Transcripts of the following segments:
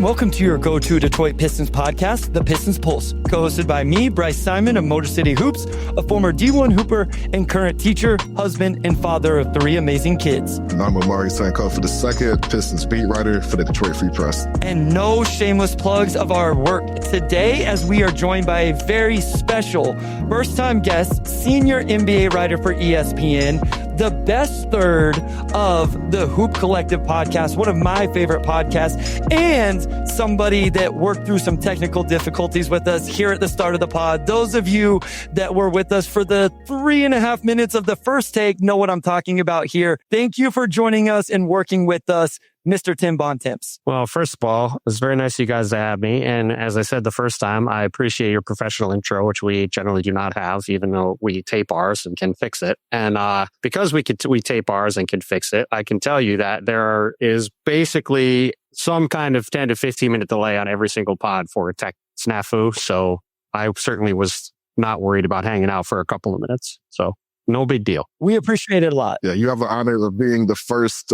welcome to your go-to Detroit Pistons podcast, The Pistons Pulse, co-hosted by me, Bryce Simon of Motor City Hoops, a former D1 hooper and current teacher, husband, and father of 3 amazing kids. And I'm Amari Sankofa II, Pistons beat writer for the Detroit Free Press. And no shameless plugs of our work today, as we are joined by a very special first-time guest, senior NBA writer for ESPN, the best third of the Hoop Collective podcast, one of my favorite podcasts, and somebody that worked through some technical difficulties with us here at the start of the pod. Those of you that were with us for the 3.5 minutes of the first take know what I'm talking about here. Thank you for joining us and working with us, Mr. Tim Bontemps. Well, first of all, it's very nice of you guys to have me. And as I said the first time, I appreciate your professional intro, which we generally do not have, even though we tape ours and can fix it. And because we tape ours and can fix it, I can tell you that there is basically some kind of 10 to 15 minute delay on every single pod for a tech snafu. So I certainly was not worried about hanging out for a couple of minutes. So no big deal. We appreciate it a lot. Yeah, you have the honor of being the first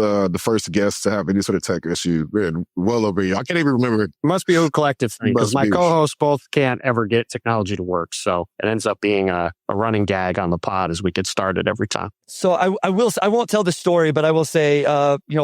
guest to have any sort of tech issue. Man, well over you. I can't even remember. It must be a collective thing because my co-hosts both can't ever get technology to work. So it ends up being a running gag on the pod as we get started every time. So I won't tell the story, but I will say,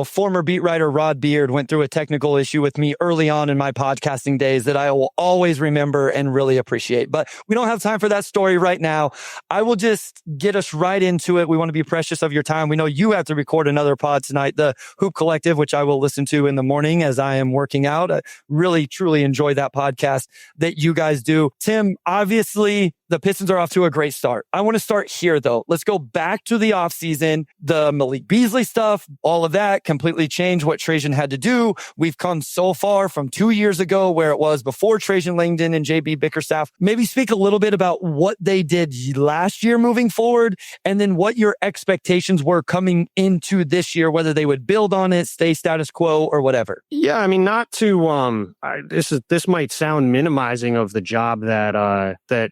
former beat writer Rod Beard went through a technical issue with me early on in my podcasting days that I will always remember and really appreciate. But we don't have time for that story right now. I will just get us right into it. We want to be precious of your time. We know you have to record another pod tonight, the Hoop Collective, which I will listen to in the morning as I am working out. I really, truly enjoy that podcast that you guys do. Tim, obviously, the Pistons are off to a great start. I want to start here, though. Let's go back to the offseason. The Malik Beasley stuff, all of that completely changed what Trajan had to do. We've come so far from 2 years ago where it was before Trajan Langdon and JB Bickerstaff. Maybe speak a little bit about what they did last year moving forward, and then what your expectations were coming into this year, whether they would build on it, stay status quo, or whatever. Yeah, I mean, not to this might sound minimizing of the job that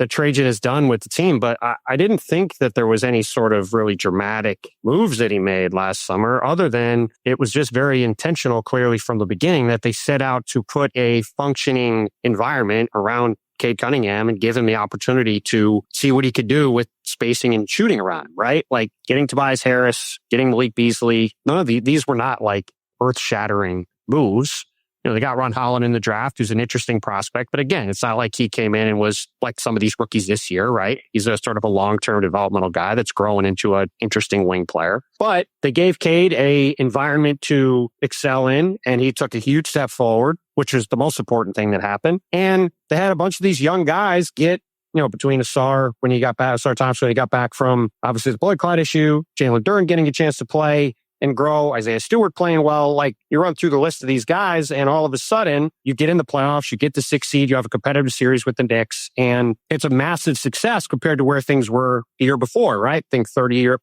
Trajan has done with the team, but I didn't think that there was any sort of really dramatic moves that he made last summer, other than it was just very intentional, clearly from the beginning, that they set out to put a functioning environment around Cade Cunningham and give him the opportunity to see what he could do with spacing and shooting around, right? Like getting Tobias Harris, getting Malik Beasley. None of these were not like earth-shattering moves. You know, they got Ron Holland in the draft, who's an interesting prospect. But again, it's not like he came in and was like some of these rookies this year, right? He's a sort of a long-term developmental guy that's growing into an interesting wing player. But they gave Cade a environment to excel in, and he took a huge step forward, which was the most important thing that happened. And they had a bunch of these young guys get, between Asar Thompson when he got back from obviously the blood clot issue, Jalen Duren getting a chance to play and grow, Isaiah Stewart playing well. Like, you run through the list of these guys, and all of a sudden you get in the playoffs, you get the 6th seed, you have a competitive series with the Knicks, and it's a massive success compared to where things were the year before, right? I think 30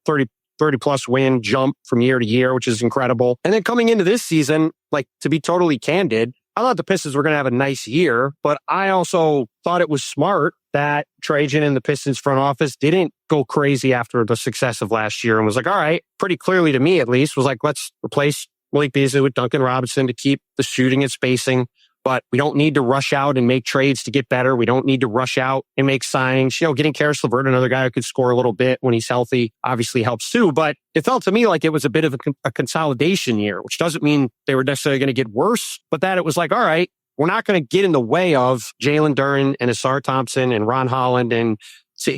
plus win jump from year to year, which is incredible. And then coming into this season, like, to be totally candid, I thought the Pistons were going to have a nice year, but I also thought it was smart that Trajan and the Pistons front office didn't go crazy after the success of last year and was like, all right, pretty clearly to me at least, was like, let's replace Malik Beasley with Duncan Robinson to keep the shooting and spacing. But we don't need to rush out and make trades to get better. We don't need to rush out and make signings. Getting Karis LeVert, another guy who could score a little bit when he's healthy, obviously helps too. But it felt to me like it was a bit of a consolidation year, which doesn't mean they were necessarily going to get worse, but that it was like, all right, we're not going to get in the way of Jalen Duren and Asar Thompson and Ron Holland and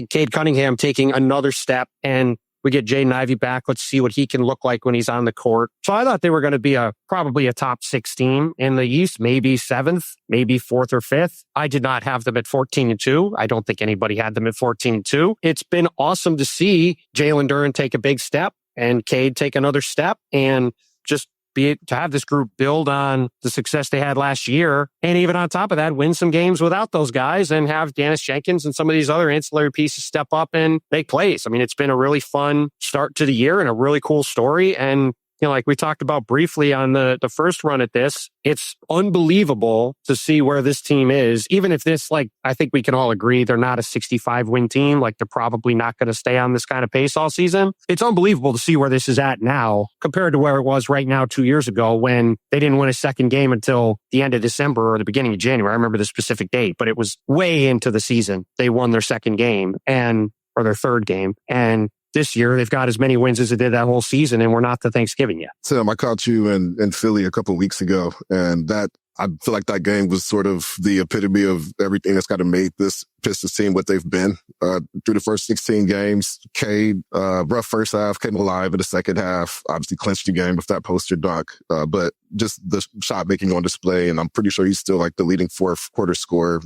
Cade Cunningham taking another step, and we get Jaden Ivey back. Let's see what he can look like when he's on the court. So I thought they were going to be probably a top 6 team in the East, maybe 7th, maybe 4th or 5th. I did not have them at 14-2. I don't think anybody had them at 14-2. It's been awesome to see Jalen Duren take a big step and Cade take another step, and just to have this group build on the success they had last year, and even on top of that, win some games without those guys and have Dennis Jenkins and some of these other ancillary pieces step up and make plays. I mean, it's been a really fun start to the year and a really cool story. And like we talked about briefly on the first run at this, it's unbelievable to see where this team is. Even if this, like, I think we can all agree they're not a 65 win team. Like, they're probably not going to stay on this kind of pace all season. It's unbelievable to see where this is at now compared to where it was right now 2 years ago when they didn't win a second game until the end of December or the beginning of January. I remember the specific date, but it was way into the season. They won their second game or their third game. And this year, they've got as many wins as they did that whole season, and we're not to Thanksgiving yet. Tim, I caught you in Philly a couple of weeks ago, and I feel like that game was sort of the epitome of everything that's kind of made this Pistons team what they've been through the first 16 games. Cade, rough first half, came alive in the second half, obviously clinched the game with that poster dunk, but just the shot making on display. And I'm pretty sure he's still like the leading fourth quarter scorer.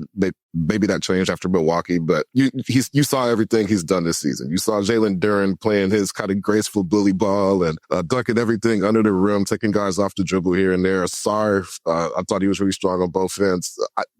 Maybe that changed after Milwaukee, but you saw everything he's done this season. You saw Jalen Duren playing his kind of graceful bully ball and dunking everything under the rim, taking guys off the dribble here and there. Sarr, I thought he was really strong on both ends.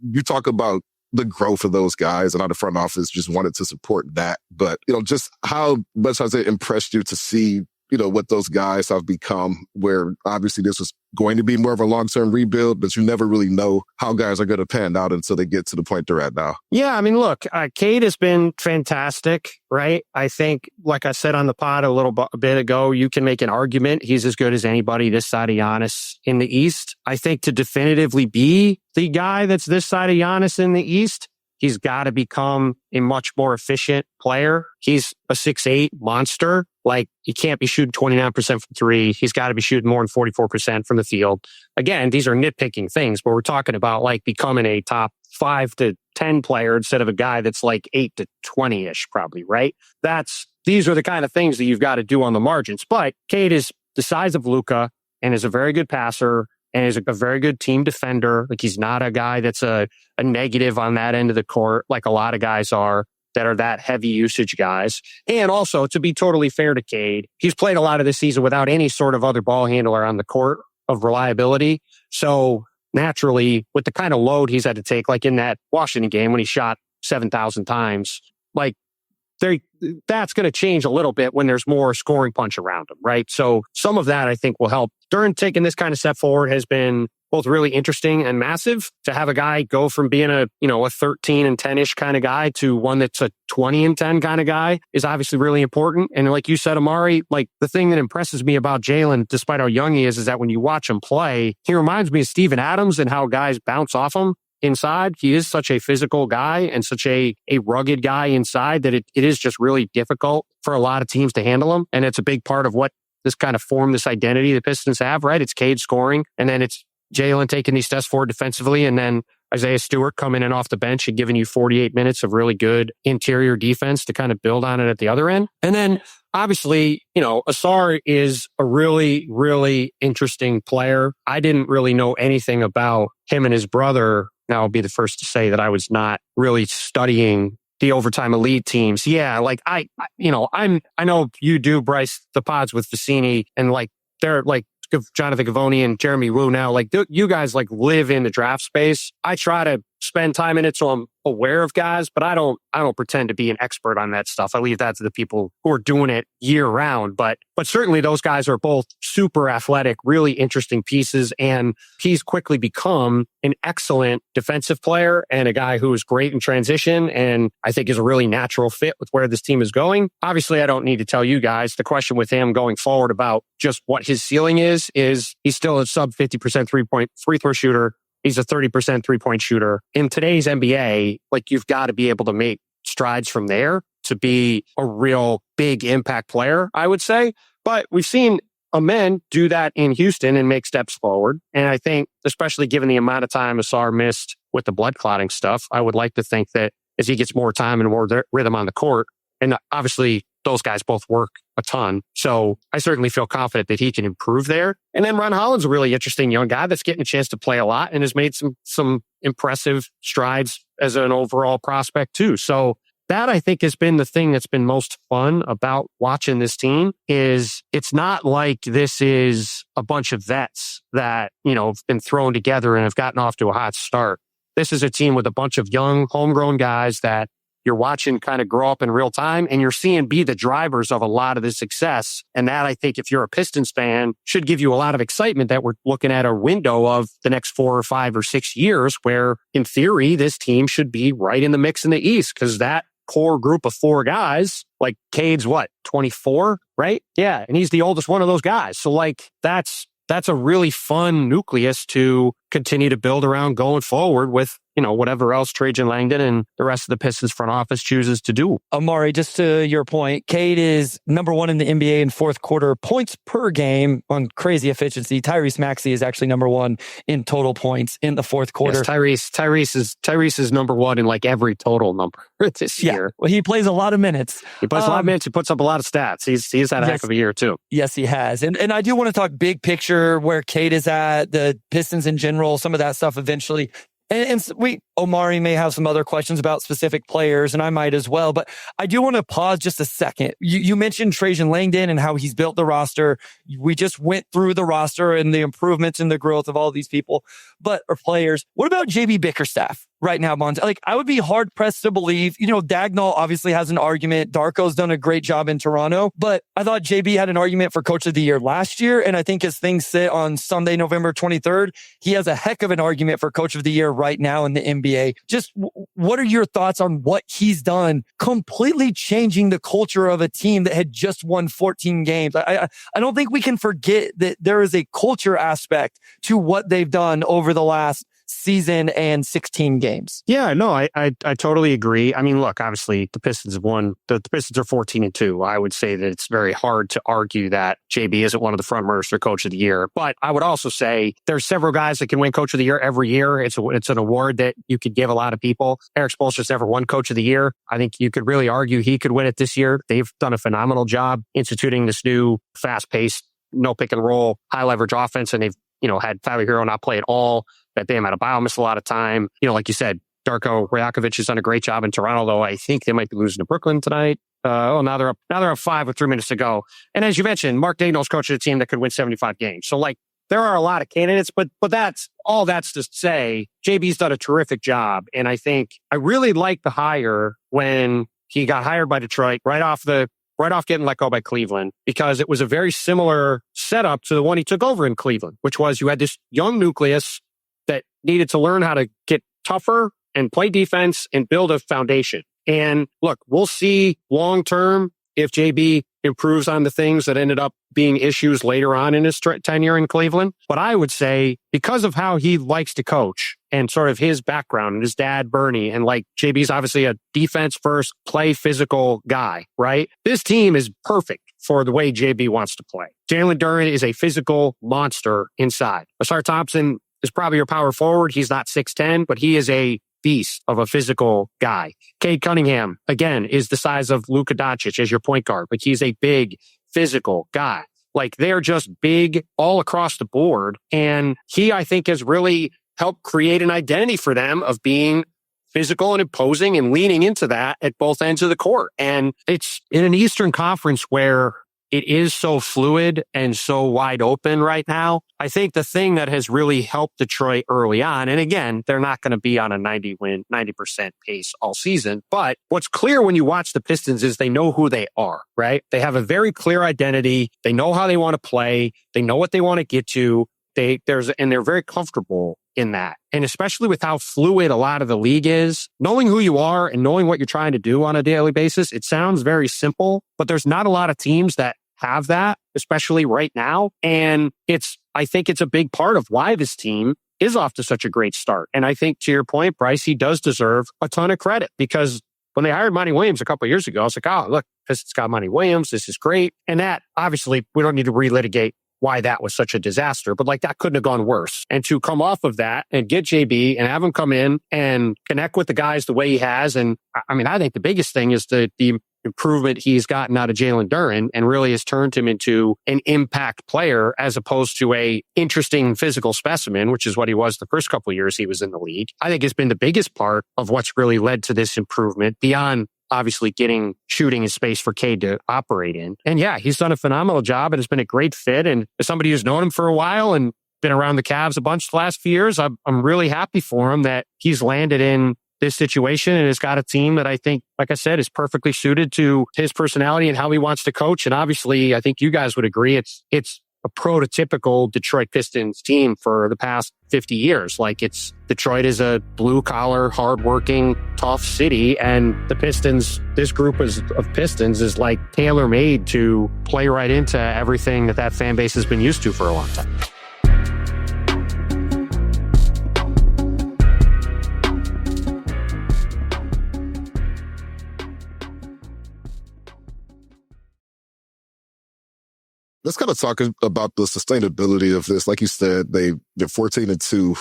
You talk about the growth of those guys and how the front office just wanted to support that. But, just how much has it impressed you to see, what those guys have become, where obviously this was going to be more of a long-term rebuild, but you never really know how guys are going to pan out until they get to the point they're at now. Yeah, I mean, look, Cade has been fantastic, right? I think, like I said on the pod a bit ago, you can make an argument he's as good as anybody this side of Giannis in the East. I think to definitively be the guy that's this side of Giannis in the East, he's got to become a much more efficient player. He's a 6'8" monster. Like, he can't be shooting 29% from three. He's got to be shooting more than 44% from the field. Again, these are nitpicking things, but we're talking about like becoming a top 5 to 10 player instead of a guy that's like 8 to 20-ish probably, right? These are the kind of things that you've got to do on the margins. But Cade is the size of Luka and is a very good passer and is a very good team defender. Like, he's not a guy that's a negative on that end of the court like a lot of guys are that are that heavy usage guys. And also, to be totally fair to Cade, he's played a lot of this season without any sort of other ball handler on the court of reliability. So naturally, with the kind of load he's had to take, like in that Washington game when he shot 7,000 times, like that's going to change a little bit when there's more scoring punch around him, right? So some of that I think will help. Duren taking this kind of step forward has been both really interesting and massive. To have a guy go from being a 13 and 10-ish kind of guy to one that's a 20 and 10 kind of guy is obviously really important. And like you said, Amari, like the thing that impresses me about Jalen, despite how young he is that when you watch him play, he reminds me of Steven Adams and how guys bounce off him inside. He is such a physical guy and such a rugged guy inside that it is just really difficult for a lot of teams to handle him. And it's a big part of what this kind of formed this identity the Pistons have, right? It's Cade scoring, and then it's Jalen taking these steps forward defensively, and then Isaiah Stewart coming in off the bench and giving you 48 minutes of really good interior defense to kind of build on it at the other end. And then obviously, Ausar is a really, really interesting player. I didn't really know anything about him and his brother. Now, I'll be the first to say that I was not really studying the overtime elite teams. Yeah, like I know you do, Bryce, the pods with Vicini, and like they're like Jonathan Gavoni and Jeremy Wu now, like you guys like live in the draft space. I try to spend time in it so I'm aware of guys, but I don't pretend to be an expert on that stuff. I leave that to the people who are doing it year round. But certainly those guys are both super athletic, really interesting pieces. And he's quickly become an excellent defensive player and a guy who is great in transition. And I think is a really natural fit with where this team is going. Obviously, I don't need to tell you guys the question with him going forward about just what his ceiling is he's still a sub 50% three-point free throw shooter. He's a 30% three-point shooter. In today's NBA, like you've got to be able to make strides from there to be a real big impact player, I would say. But we've seen Amen do that in Houston and make steps forward. And I think, especially given the amount of time Ausar missed with the blood clotting stuff, I would like to think that as he gets more time and more rhythm on the court, and obviously those guys both work a ton. So I certainly feel confident that he can improve there. And then Ron Holland's a really interesting young guy that's getting a chance to play a lot and has made some impressive strides as an overall prospect too. So that I think has been the thing that's been most fun about watching this team is it's not like this is a bunch of vets that, have been thrown together and have gotten off to a hot start. This is a team with a bunch of young homegrown guys that you're watching kind of grow up in real time, and you're seeing be the drivers of a lot of the success. And that, I think, if you're a Pistons fan, should give you a lot of excitement that we're looking at a window of the next 4 or 5 or 6 years where, in theory, this team should be right in the mix in the East, because that core group of 4 guys, like Cade's 24, right? Yeah. And he's the oldest one of those guys. So like, that's a really fun nucleus to continue to build around going forward with, whatever else Trajan Langdon and the rest of the Pistons front office chooses to do. Amari, just to your point, Cade is number 1 in the NBA in fourth quarter points per game on crazy efficiency. Tyrese Maxey is actually number 1 in total points in the fourth quarter. Yes, Tyrese is number 1 in like every total number this year. Well, he plays a lot of minutes. He plays a lot of minutes. He puts up a lot of stats. He's had a heck of a year too. Yes, he has. And I do want to talk big picture, where Cade is at, the Pistons in general, some of that stuff eventually. And Omari may have some other questions about specific players, and I might as well. But I do want to pause just a second. You mentioned Trajan Langdon and how he's built the roster. We just went through the roster and the improvements and the growth of all these people, or players. What about JB Bickerstaff right now, Bontemps? Like, I would be hard pressed to believe, Dagnall obviously has an argument. Darko's done a great job in Toronto, but I thought JB had an argument for Coach of the Year last year. And I think as things sit on Sunday, November 23rd, he has a heck of an argument for Coach of the Year right now in the NBA. Just what are your thoughts on what he's done, completely changing the culture of a team that had just won 14 games? I don't think we can forget that there is a culture aspect to what they've done over the last season and 16 games. Yeah, no, I totally agree. I mean, look, obviously the Pistons have won. The Pistons are 14-2. I would say that it's very hard to argue that JB isn't one of the front runners for Coach of the Year. But I would also say there's several guys that can win Coach of the Year every year. It's an award that you could give a lot of people. Erik Spoelstra's never won Coach of the Year. I think you could really argue he could win it this year. They've done a phenomenal job instituting this new fast-paced, no pick and roll, high leverage offense, and they've had Tyler Hero not play at all. That Bam Adebayo missed a lot of time. Like you said, Darko Rajakovic has done a great job in Toronto, though I think they might be losing to Brooklyn tonight. Now they're up 5 with 3 minutes to go. And as you mentioned, Mark Daigneault's coach of a team that could win 75 games. So like, there are a lot of candidates, but that's to say JB's done a terrific job. And I think I really liked the hire when he got hired by Detroit right off getting let go by Cleveland, because it was a very similar setup to the one he took over in Cleveland, which was you had this young nucleus that needed to learn how to get tougher and play defense and build a foundation. And look, we'll see long term if JB improves on the things that ended up being issues later on in his tenure in Cleveland. But I would say, because of how he likes to coach and sort of his background and his dad, Bernie, and like JB's obviously a defense first, play physical guy, right? This team is perfect for the way JB wants to play. Jalen Duren is a physical monster inside. Asar Thompson is probably your power forward. He's not 6'10", but he is a beast of a physical guy. Cade Cunningham, again, is the size of Luka Doncic as your point guard, but he's a big physical guy. Like, they're just big all across the board. And he, I think, has really helped create an identity for them of being physical and imposing and leaning into that at both ends of the court. And it's in an Eastern Conference where it is so fluid and so wide open right now. I think the thing that has really helped Detroit early on, and again, they're not going to be on a 90% pace all season, but what's clear when you watch the Pistons is they know who they are, right? They have a very clear identity. They know how they want to play. They know what they want to get to. They're very comfortable in that. And especially with how fluid a lot of the league is, knowing who you are and knowing what you're trying to do on a daily basis, it sounds very simple, but there's not a lot of teams that have that, especially right now. And I think it's a big part of why this team is off to such a great start. And I think, to your point, Bryce, he does deserve a ton of credit, because when they hired Monty Williams a couple of years ago, I was like, oh, look, Pistons got Monty Williams. This is great. And that, obviously, we don't need to relitigate why that was such a disaster, but like, that couldn't have gone worse. And to come off of that and get JB and have him come in and connect with the guys the way he has. And I mean, I think the biggest thing is the improvement he's gotten out of Jalen Duren, and really has turned him into an impact player as opposed to a interesting physical specimen, which is what he was the first couple of years he was in the league. I think it's been the biggest part of what's really led to this improvement, beyond obviously getting shooting and space for Cade to operate in. And yeah, he's done a phenomenal job, and it's been a great fit. And as somebody who's known him for a while and been around the Cavs a bunch the last few years, I'm really happy for him that he's landed in this situation and has got a team that I think, like I said, is perfectly suited to his personality and how he wants to coach. And obviously, I think you guys would agree it's a prototypical Detroit Pistons team for the past 50 years. Like, it's Detroit is a blue collar, hardworking, tough city. And the Pistons, this group of Pistons is like tailor made to play right into everything that fan base has been used to for a long time. Let's kind of talk about the sustainability of this. Like you said, they're 14-2.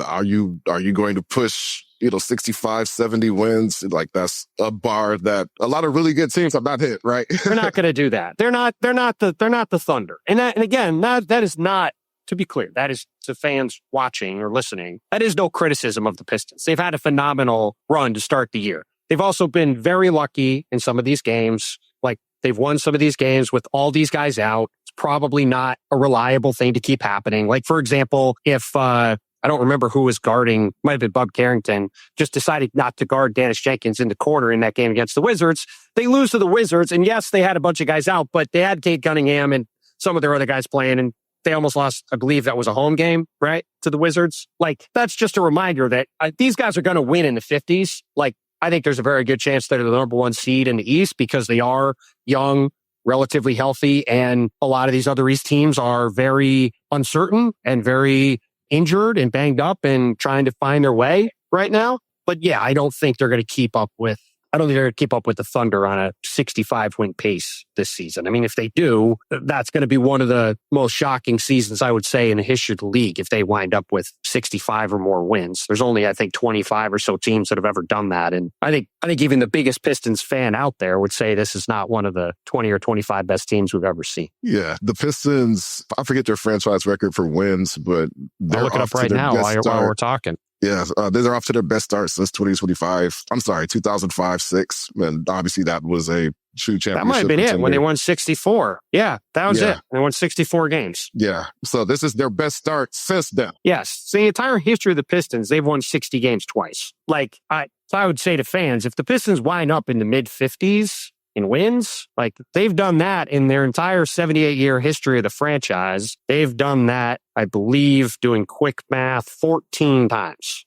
Are you going to push, 65, 70 wins? Like, that's a bar that a lot of really good teams have not hit, right? They're not going to do that. They're not the Thunder. And again, that is not, to be clear, that is to fans watching or listening. That is no criticism of the Pistons. They've had a phenomenal run to start the year. They've also been very lucky in some of these games. Like, they've won some of these games with all these guys out. Probably not a reliable thing to keep happening. Like, for example, if I don't remember who was guarding, might have been Bub Carrington, just decided not to guard Dennis Jenkins in the quarter in that game against the Wizards. They lose to the Wizards, and yes, they had a bunch of guys out, but they had Cade Cunningham and some of their other guys playing, and they almost lost, I believe that was a home game, right, to the Wizards. Like, that's just a reminder that these guys are going to win in the 50s. Like, I think there's a very good chance they're the number one seed in the East because they are young, relatively healthy, and a lot of these other East teams are very uncertain and very injured and banged up and trying to find their way right now. But yeah, I don't think they're going to keep up with the Thunder on a 65-win pace this season. I mean, if they do, that's going to be one of the most shocking seasons, I would say, in the history of the league if they wind up with 65 or more wins. There's only, I think, 25 or so teams that have ever done that. And I think even the biggest Pistons fan out there would say this is not one of the 20 or 25 best teams we've ever seen. Yeah, the Pistons, I forget their franchise record for wins, but they're I'll look it up right now while we're talking. Yeah, they're off to their best start since 2005-6. And obviously that was a true championship. That might have been it when they won 64. Yeah, that was it. They won 64 games. Yeah, so this is their best start since then. Yes, so the entire history of the Pistons, they've won 60 games twice. Like, I would say to fans, if the Pistons wind up in the mid-50s in wins, like, they've done that in their entire 78-year history of the franchise. They've done that, I believe, doing quick math, 14 times,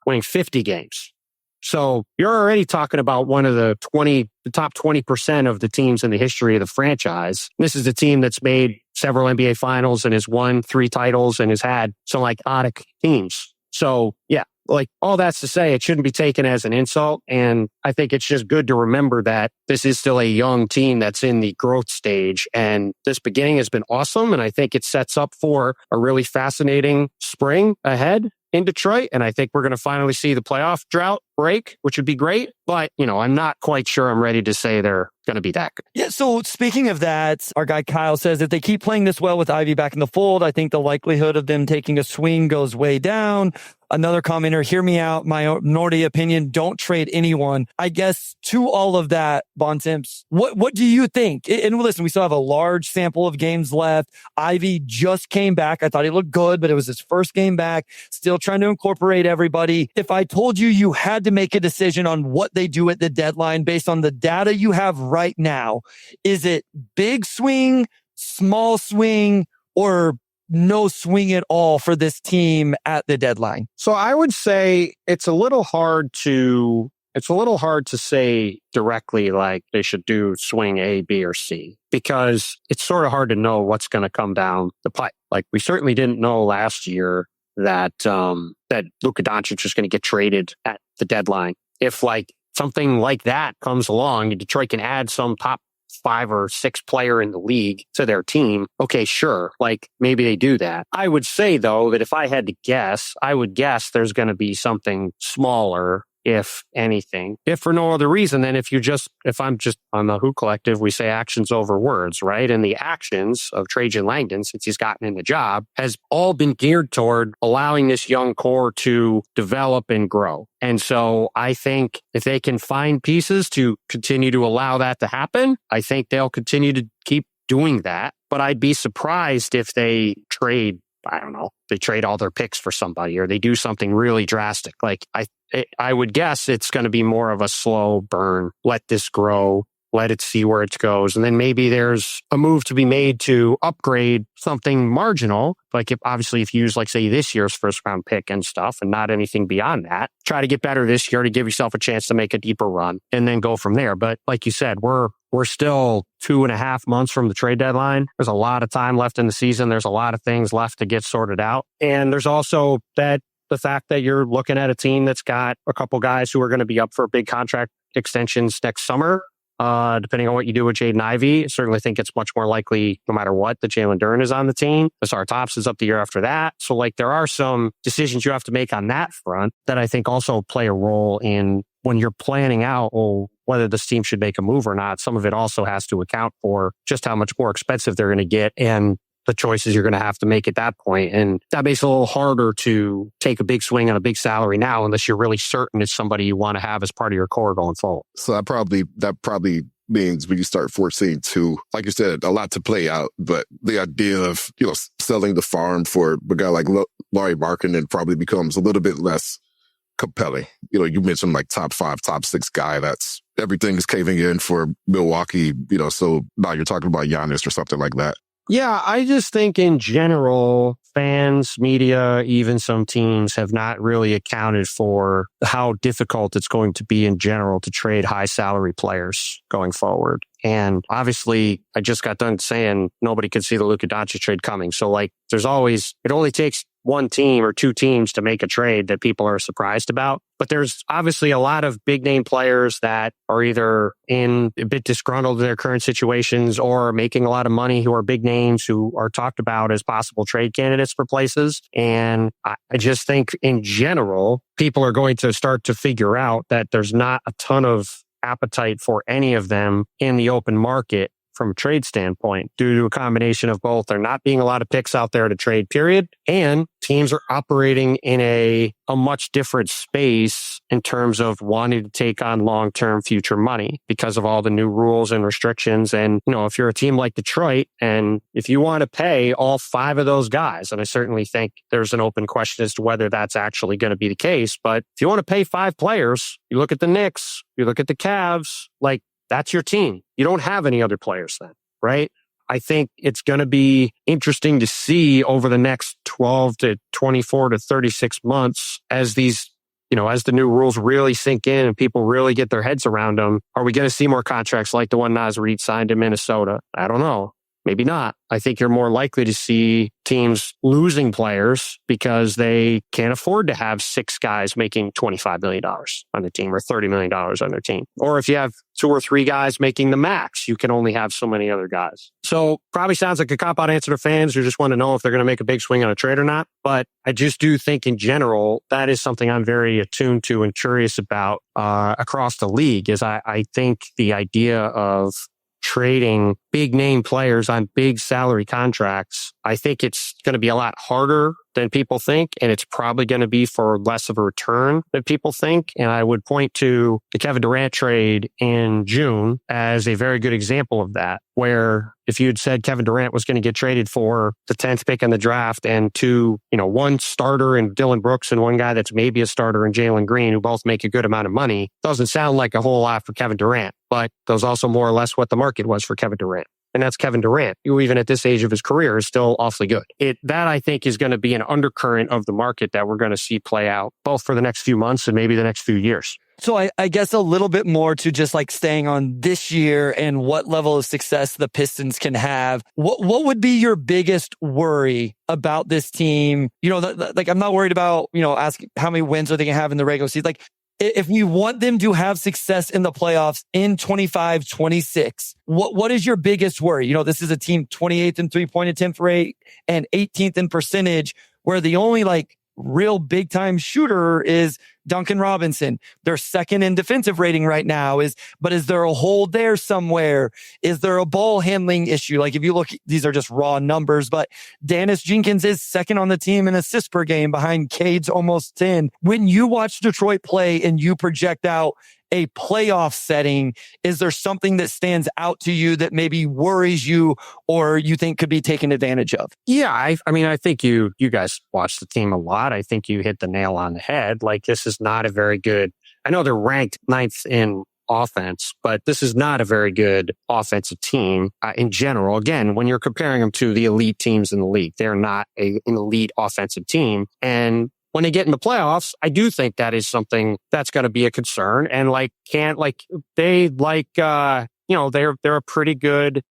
winning 50 games. So you're already talking about one of the top 20% of the teams in the history of the franchise. This is a team that's made several NBA finals and has won 3 titles and has had some iconic teams. So yeah, like, all that's to say, it shouldn't be taken as an insult. And I think it's just good to remember that this is still a young team that's in the growth stage. And this beginning has been awesome. And I think it sets up for a really fascinating spring ahead in Detroit. And I think we're going to finally see the playoff drought break, which would be great. But, I'm not quite sure I'm ready to say they're going to be that good. Yeah, so speaking of that, our guy Kyle says if they keep playing this well with Ivy back in the fold, I think the likelihood of them taking a swing goes way down. Another commenter, hear me out, my minority opinion, don't trade anyone. I guess to all of that, Bontemps, what do you think? And listen, we still have a large sample of games left. Ivy just came back. I thought he looked good, but it was his first game back. Still trying to incorporate everybody. If I told you had to make a decision on what they do at the deadline based on the data you have right now, is it big swing, small swing, or no swing at all for this team at the deadline? So I would say it's a little hard to say directly like they should do swing A, B, or C, because it's sort of hard to know what's going to come down the pipe. Like, we certainly didn't know last year that Luka Doncic was going to get traded at the deadline. If something like that comes along and Detroit can add some top 5 or 6 player in the league to their team, okay, sure. Maybe they do that. I would say, though, that if I had to guess, I would guess there's going to be something smaller, if anything, if for no other reason than if I'm just on the Who Collective, we say actions over words, right? And the actions of Trajan Langdon, since he's gotten in the job, has all been geared toward allowing this young core to develop and grow. And so I think if they can find pieces to continue to allow that to happen, I think they'll continue to keep doing that. But I'd be surprised if they trade I don't know, they trade all their picks for somebody or they do something really drastic. Like I would guess it's going to be more of a slow burn. Let this grow. Let it see where it goes. And then maybe there's a move to be made to upgrade something marginal. Like if you use, like, say, this year's first round pick and stuff and not anything beyond that, try to get better this year to give yourself a chance to make a deeper run and then go from there. But like you said, we're still 2.5 months from the trade deadline. There's a lot of time left in the season. There's a lot of things left to get sorted out. And there's also the fact that you're looking at a team that's got a couple guys who are going to be up for big contract extensions next summer. Depending on what you do with Jaden Ivey, I certainly think it's much more likely, no matter what, that Jalen Duren is on the team. Asar Thompson's up the year after that. So, like, there are some decisions you have to make on that front that I think also play a role in when you're planning out, whether this team should make a move or not. Some of it also has to account for just how much more expensive they're going to get and the choices you're going to have to make at that point. And that makes it a little harder to take a big swing on a big salary now, unless you're really certain it's somebody you want to have as part of your core going forward. So that probably means when you start foreseeing too, like you said, a lot to play out, but the idea of, selling the farm for a guy like Lauri Markkanen probably becomes a little bit less compelling. You mentioned like top 5, top 6 guy. That's everything is caving in for Milwaukee, so now you're talking about Giannis or something like that. Yeah, I just think in general, fans, media, even some teams have not really accounted for how difficult it's going to be in general to trade high salary players going forward. And obviously, I just got done saying nobody could see the Luka Doncic trade coming. So, like, it only takes one team or two teams to make a trade that people are surprised about. But there's obviously a lot of big name players that are either a bit disgruntled in their current situations or making a lot of money who are big names who are talked about as possible trade candidates for places. And I just think in general, people are going to start to figure out that there's not a ton of appetite for any of them in the open market from a trade standpoint, due to a combination of both there not being a lot of picks out there to trade, period, and teams are operating in a much different space in terms of wanting to take on long-term future money because of all the new rules and restrictions. And, if you're a team like Detroit, and if you want to pay all 5 of those guys, and I certainly think there's an open question as to whether that's actually going to be the case, but if you want to pay 5 players, you look at the Knicks, you look at the Cavs, like, that's your team. You don't have any other players then, right? I think it's going to be interesting to see over the next 12 to 24 to 36 months as these, as the new rules really sink in and people really get their heads around them. Are we going to see more contracts like the one Naz Reid signed in Minnesota? I don't know. Maybe not. I think you're more likely to see teams losing players because they can't afford to have 6 guys making $25 million on the team or $30 million on their team. Or if you have 2 or 3 guys making the max, you can only have so many other guys. So probably sounds like a cop-out answer to fans who just want to know if they're going to make a big swing on a trade or not. But I just do think in general, that is something I'm very attuned to and curious about across the league is I think the idea of trading big name players on big salary contracts, I think it's going to be a lot harder than people think, and it's probably going to be for less of a return than people think. And I would point to the Kevin Durant trade in June as a very good example of that, where if you had said Kevin Durant was going to get traded for the 10th pick in the draft and one starter in Dylan Brooks and one guy that's maybe a starter in Jalen Green, who both make a good amount of money, doesn't sound like a whole lot for Kevin Durant, but that was also more or less what the market was for Kevin Durant. And that's Kevin Durant, who even at this age of his career is still awfully good. That I think is going to be an undercurrent of the market that we're going to see play out both for the next few months and maybe the next few years. So I guess a little bit more to just like staying on this year and what level of success the Pistons can have. What would be your biggest worry about this team? I'm not worried about, asking how many wins are they going to have in the regular season. Like, if you want them to have success in the playoffs in 25-26, what is your biggest worry? This is a team 28th in 3-point attempt rate and 18th in percentage, where the only real big time shooter is Duncan Robinson. They're second in defensive rating right now. But is there a hole there somewhere? Is there a ball handling issue? If you look, these are just raw numbers, but Dennis Jenkins is second on the team in assists per game behind Cade's almost 10. When you watch Detroit play and you project out a playoff setting, is there something that stands out to you that maybe worries you or you think could be taken advantage of? Yeah, I mean, I think you guys watch the team a lot. I think you hit the nail on the head. Like, this is not a very good, I know they're ranked ninth in offense, but this is not a very good offensive team in general. Again, when you're comparing them to the elite teams in the league, they're not an elite offensive team. And when they get in the playoffs, I do think that is something that's going to be a concern. And they're a pretty good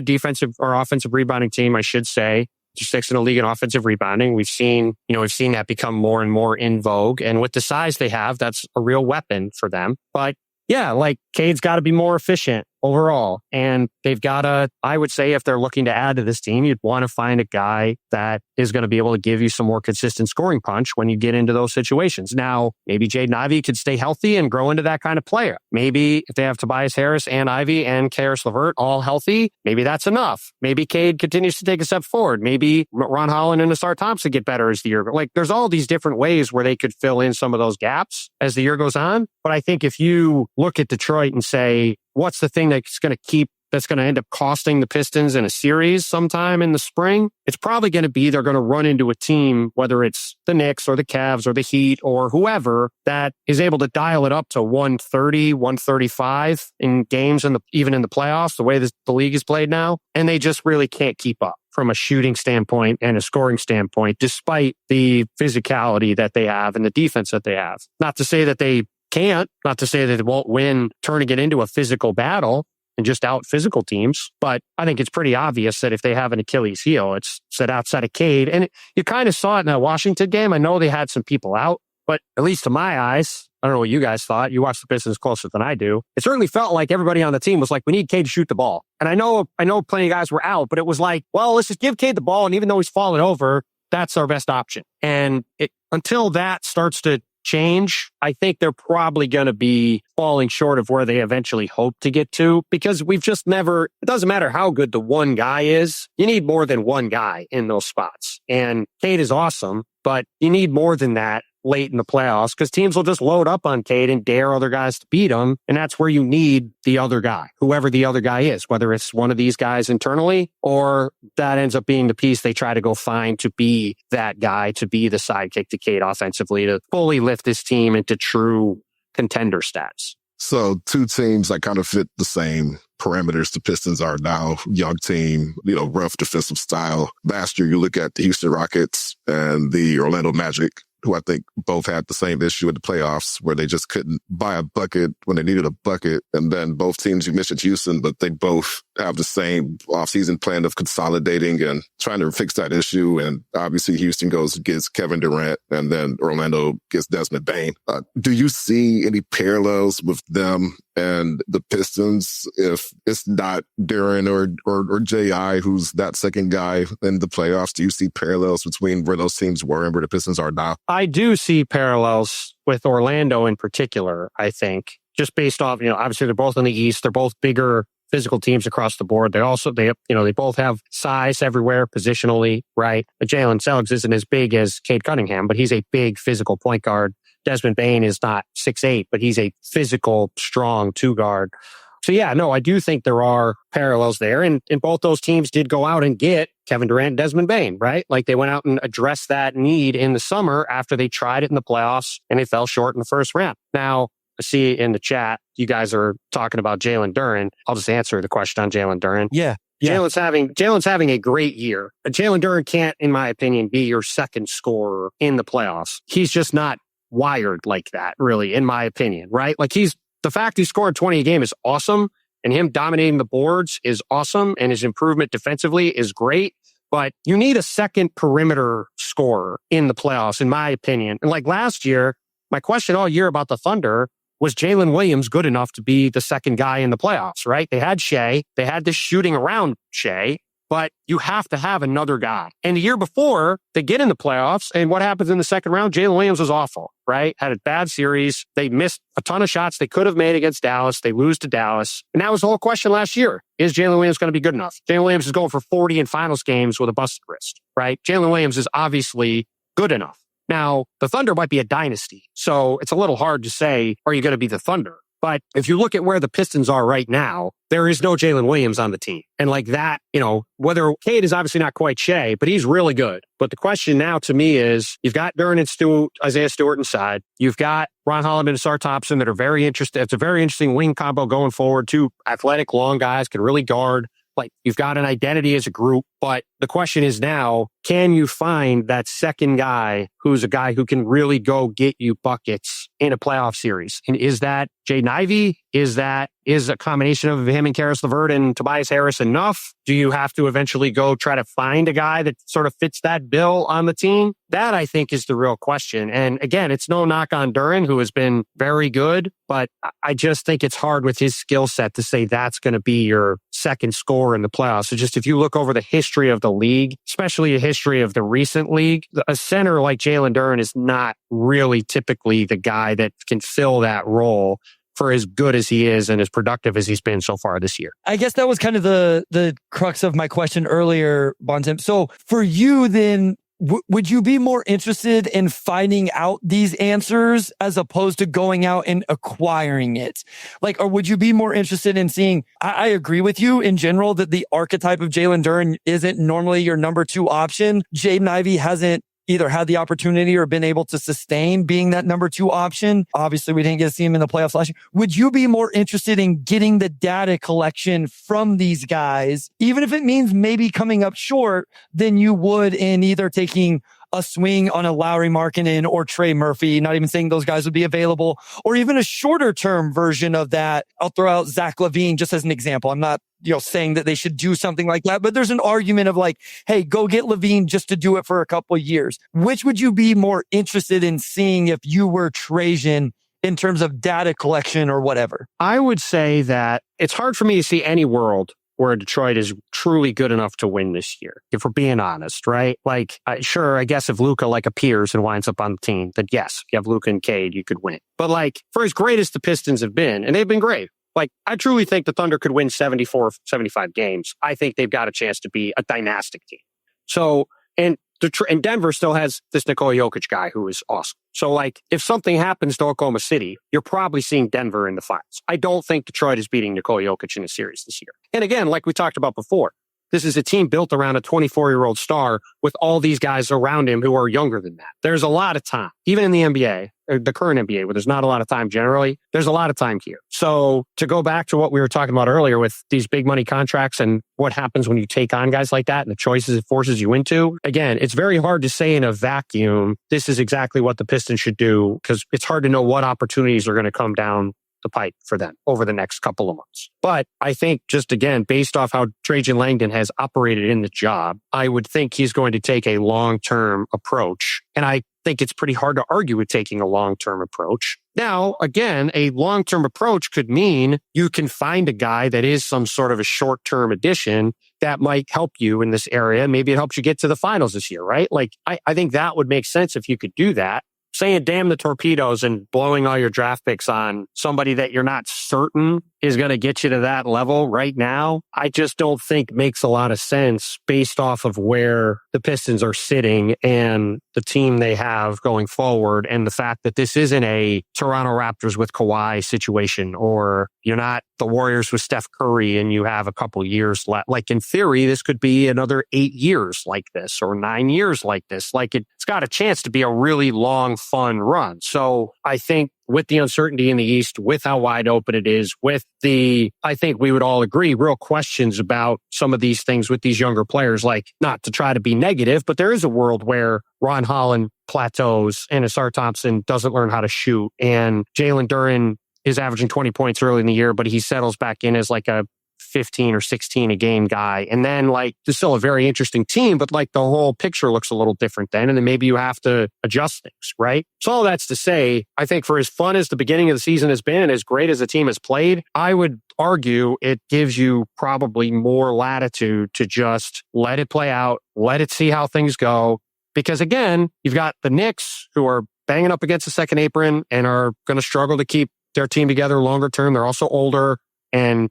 defensive or offensive rebounding team, I should say. Just sixth in the league in offensive rebounding. We've seen that become more and more in vogue. And with the size they have, that's a real weapon for them. But yeah, like, Cade's got to be more efficient overall. And they've got to, I would say, if they're looking to add to this team, you'd want to find a guy that is going to be able to give you some more consistent scoring punch when you get into those situations. Now, maybe Jaden Ivey could stay healthy and grow into that kind of player. Maybe if they have Tobias Harris and Ivey and Karis LeVert all healthy, maybe that's enough. Maybe Cade continues to take a step forward. Maybe Ron Holland and Asar Thompson get better as the year goes. Like, there's all these different ways where they could fill in some of those gaps as the year goes on. But I think if you look at Detroit and say, what's the thing that's going to end up costing the Pistons in a series sometime in the spring? It's probably going to be they're going to run into a team, whether it's the Knicks or the Cavs or the Heat or whoever, that is able to dial it up to 130, 135 in games, even in the playoffs, the way the league is played now. And they just really can't keep up from a shooting standpoint and a scoring standpoint, despite the physicality that they have and the defense that they have. Not to say that they can't, not to say that they won't win, turning it into a physical battle and just out physical teams. But I think it's pretty obvious that if they have an Achilles heel, it's set outside of Cade. And you kind of saw it in that Washington game. I know they had some people out, but at least to my eyes, I don't know what you guys thought. You watch the Pistons closer than I do. It certainly felt like everybody on the team was like, we need Cade to shoot the ball. And I know plenty of guys were out, but it was like, well, let's just give Cade the ball. And even though he's falling over, that's our best option. And until that starts to change, I think they're probably going to be falling short of where they eventually hope to get to, because we've just never, it doesn't matter how good the one guy is, you need more than one guy in those spots. And Cade is awesome, but you need more than that late in the playoffs, because teams will just load up on Cade and dare other guys to beat him. And that's where you need the other guy, whoever the other guy is, whether it's one of these guys internally or that ends up being the piece they try to go find to be that guy, to be the sidekick to Cade offensively, to fully lift this team into true contender stats. So two teams that kind of fit the same parameters the Pistons are now. Young team, rough defensive style. Last year, you look at the Houston Rockets and the Orlando Magic, who I think both had the same issue in the playoffs, where they just couldn't buy a bucket when they needed a bucket. And then both teams, you mentioned Houston, but they both have the same offseason plan of consolidating and trying to fix that issue. And obviously Houston gets Kevin Durant, and then Orlando gets Desmond Bane. Do you see any parallels with them and the Pistons if it's not Duren or J.I. who's that second guy in the playoffs? Do you see parallels between where those teams were and where the Pistons are now? I do see parallels with Orlando in particular, I think, just based off, obviously they're both in the East. They're both bigger physical teams across the board. They both have size everywhere positionally, right? Jalen Suggs isn't as big as Cade Cunningham, but he's a big physical point guard. Desmond Bane is not 6'8", but he's a physical, strong 2-guard. So yeah, no, I do think there are parallels there. And both those teams did go out and get Kevin Durant and Desmond Bane, right? Like, they went out and addressed that need in the summer after they tried it in the playoffs and they fell short in the first round. Now, I see in the chat, you guys are talking about Jalen Duren. I'll just answer the question on Jalen Duren. Yeah. Jalen's having a great year. Jalen Duren can't, in my opinion, be your second scorer in the playoffs. He's just not wired like that, really, in my opinion, right? Like, the fact he scored 20 a game is awesome, and him dominating the boards is awesome, and his improvement defensively is great. But you need a second perimeter scorer in the playoffs, in my opinion. And like last year, my question all year about the Thunder was Jalen Williams good enough to be the second guy in the playoffs, right? They had Shea. They had this shooting around Shea, but you have to have another guy. And the year before, they get in the playoffs, and what happens in the second round? Jalen Williams was awful, right? Had a bad series. They missed a ton of shots they could have made against Dallas. They lose to Dallas. And that was the whole question last year. Is Jalen Williams going to be good enough? Jalen Williams is going for 40 in finals games with a busted wrist, right? Jalen Williams is obviously good enough. Now, the Thunder might be a dynasty, so it's a little hard to say, are you going to be the Thunder? But if you look at where the Pistons are right now, there is no Jalen Williams on the team. And like that, whether Cade is obviously not quite Shea, but he's really good. But the question now to me is, you've got Duren and Isaiah Stewart inside. You've got Ron Holland and Asar Thompson that are very interested. It's a very interesting wing combo going forward. Two athletic, long guys can really guard. Like, you've got an identity as a group, but the question is now, can you find that second guy who's a guy who can really go get you buckets in a playoff series? And is that Jaden Ivey? Is a combination of him and Karis LeVert and Tobias Harris enough? Do you have to eventually go try to find a guy that sort of fits that bill on the team? That, I think, is the real question. And again, it's no knock on Duren, who has been very good, but I just think it's hard with his skill set to say that's going to be your second scorer in the playoffs. So just if you look over the history of the league, especially a history of the recent league, a center like Jalen Duren is not really typically the guy that can fill that role for as good as he is and as productive as he's been so far this year. I guess that was kind of the crux of my question earlier, Bontemps. So for you then, would you be more interested in finding out these answers as opposed to going out and acquiring it? Or would you be more interested in seeing, I agree with you in general that the archetype of Jalen Duren isn't normally your number two option. Jaden Ivey hasn't either had the opportunity or been able to sustain being that number two option. Obviously, we didn't get to see him in the playoffs last year. Would you be more interested in getting the data collection from these guys, even if it means maybe coming up short, than you would in either taking a swing on a Lauri Markkanen or Trey Murphy, not even saying those guys would be available, or even a shorter term version of that? I'll throw out Zach LaVine just as an example. I'm not saying that they should do something like that, but there's an argument of hey, go get LaVine just to do it for a couple of years. Which would you be more interested in seeing if you were Trajan in terms of data collection or whatever? I would say that it's hard for me to see any world where Detroit is truly good enough to win this year, if we're being honest, right? Sure, I guess if Luka appears and winds up on the team, then yes, if you have Luka and Cade, you could win. But for as great as the Pistons have been, and they've been great, I truly think the Thunder could win 74, 75 games. I think they've got a chance to be a dynastic team. So, and Denver still has this Nikola Jokic guy who is awesome. So if something happens to Oklahoma City, you're probably seeing Denver in the finals. I don't think Detroit is beating Nikola Jokic in a series this year. And again, like we talked about before, this is a team built around a 24-year-old star with all these guys around him who are younger than that. There's a lot of time, even in the NBA, or the current NBA, where there's not a lot of time generally, there's a lot of time here. So to go back to what we were talking about earlier with these big money contracts and what happens when you take on guys like that and the choices it forces you into, again, it's very hard to say in a vacuum, this is exactly what the Pistons should do, because it's hard to know what opportunities are going to come down the pipe for them over the next couple of months. But I think just again, based off how Trajan Langdon has operated in the job, I would think he's going to take a long-term approach. And I think it's pretty hard to argue with taking a long-term approach. Now, again, a long-term approach could mean you can find a guy that is some sort of a short-term addition that might help you in this area. Maybe it helps you get to the finals this year, right? I think that would make sense if you could do that. Saying damn the torpedoes and blowing all your draft picks on somebody that you're not certain is going to get you to that level right now, I just don't think makes a lot of sense based off of where the Pistons are sitting and the team they have going forward, and the fact that this isn't a Toronto Raptors with Kawhi situation, or you're not the Warriors with Steph Curry and you have a couple years left. In theory, this could be another 8 years like this or 9 years like this. It's got a chance to be a really long, fun run. So I think with the uncertainty in the East, with how wide open it is, I think we would all agree, real questions about some of these things with these younger players, not to try to be negative, but there is a world where Ron Holland plateaus and Asar Thompson doesn't learn how to shoot, and Jalen Duren is averaging 20 points early in the year, but he settles back in as a 15 or 16 a game guy. And then there's still a very interesting team, but the whole picture looks a little different then. And then maybe you have to adjust things, right? So all that's to say, I think for as fun as the beginning of the season has been and as great as the team has played, I would argue it gives you probably more latitude to just let it play out, let it see how things go. Because again, you've got the Knicks who are banging up against the second apron and are going to struggle to keep their team together longer term. They're also older, and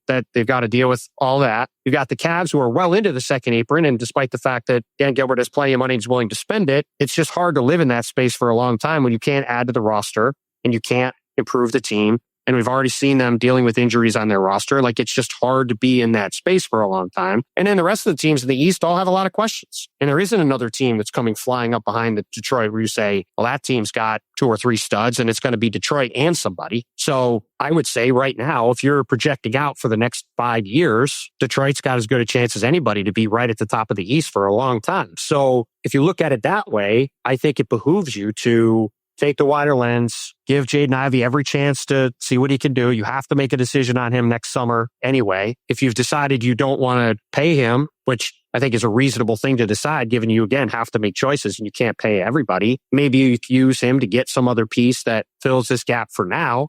that they've got to deal with all that. You've got the Cavs who are well into the second apron, and despite the fact that Dan Gilbert has plenty of money and is willing to spend it, it's just hard to live in that space for a long time when you can't add to the roster and you can't improve the team And we've already seen them dealing with injuries on their roster. Like, it's just hard to be in that space for a long time. And then the rest of the teams in the East all have a lot of questions. And there isn't another team that's coming flying up behind the Detroit where you say, well, that team's got 2 or 3 studs and it's going to be Detroit and somebody. So I would say right now, if you're projecting out for the next 5 years, Detroit's got as good a chance as anybody to be right at the top of the East for a long time. So if you look at it that way, I think it behooves you to take the wider lens, give Jaden Ivey every chance to see what he can do. You have to make a decision on him next summer anyway. If you've decided you don't want to pay him, which I think is a reasonable thing to decide, given you, again, have to make choices and you can't pay everybody, maybe you use him to get some other piece that fills this gap for now.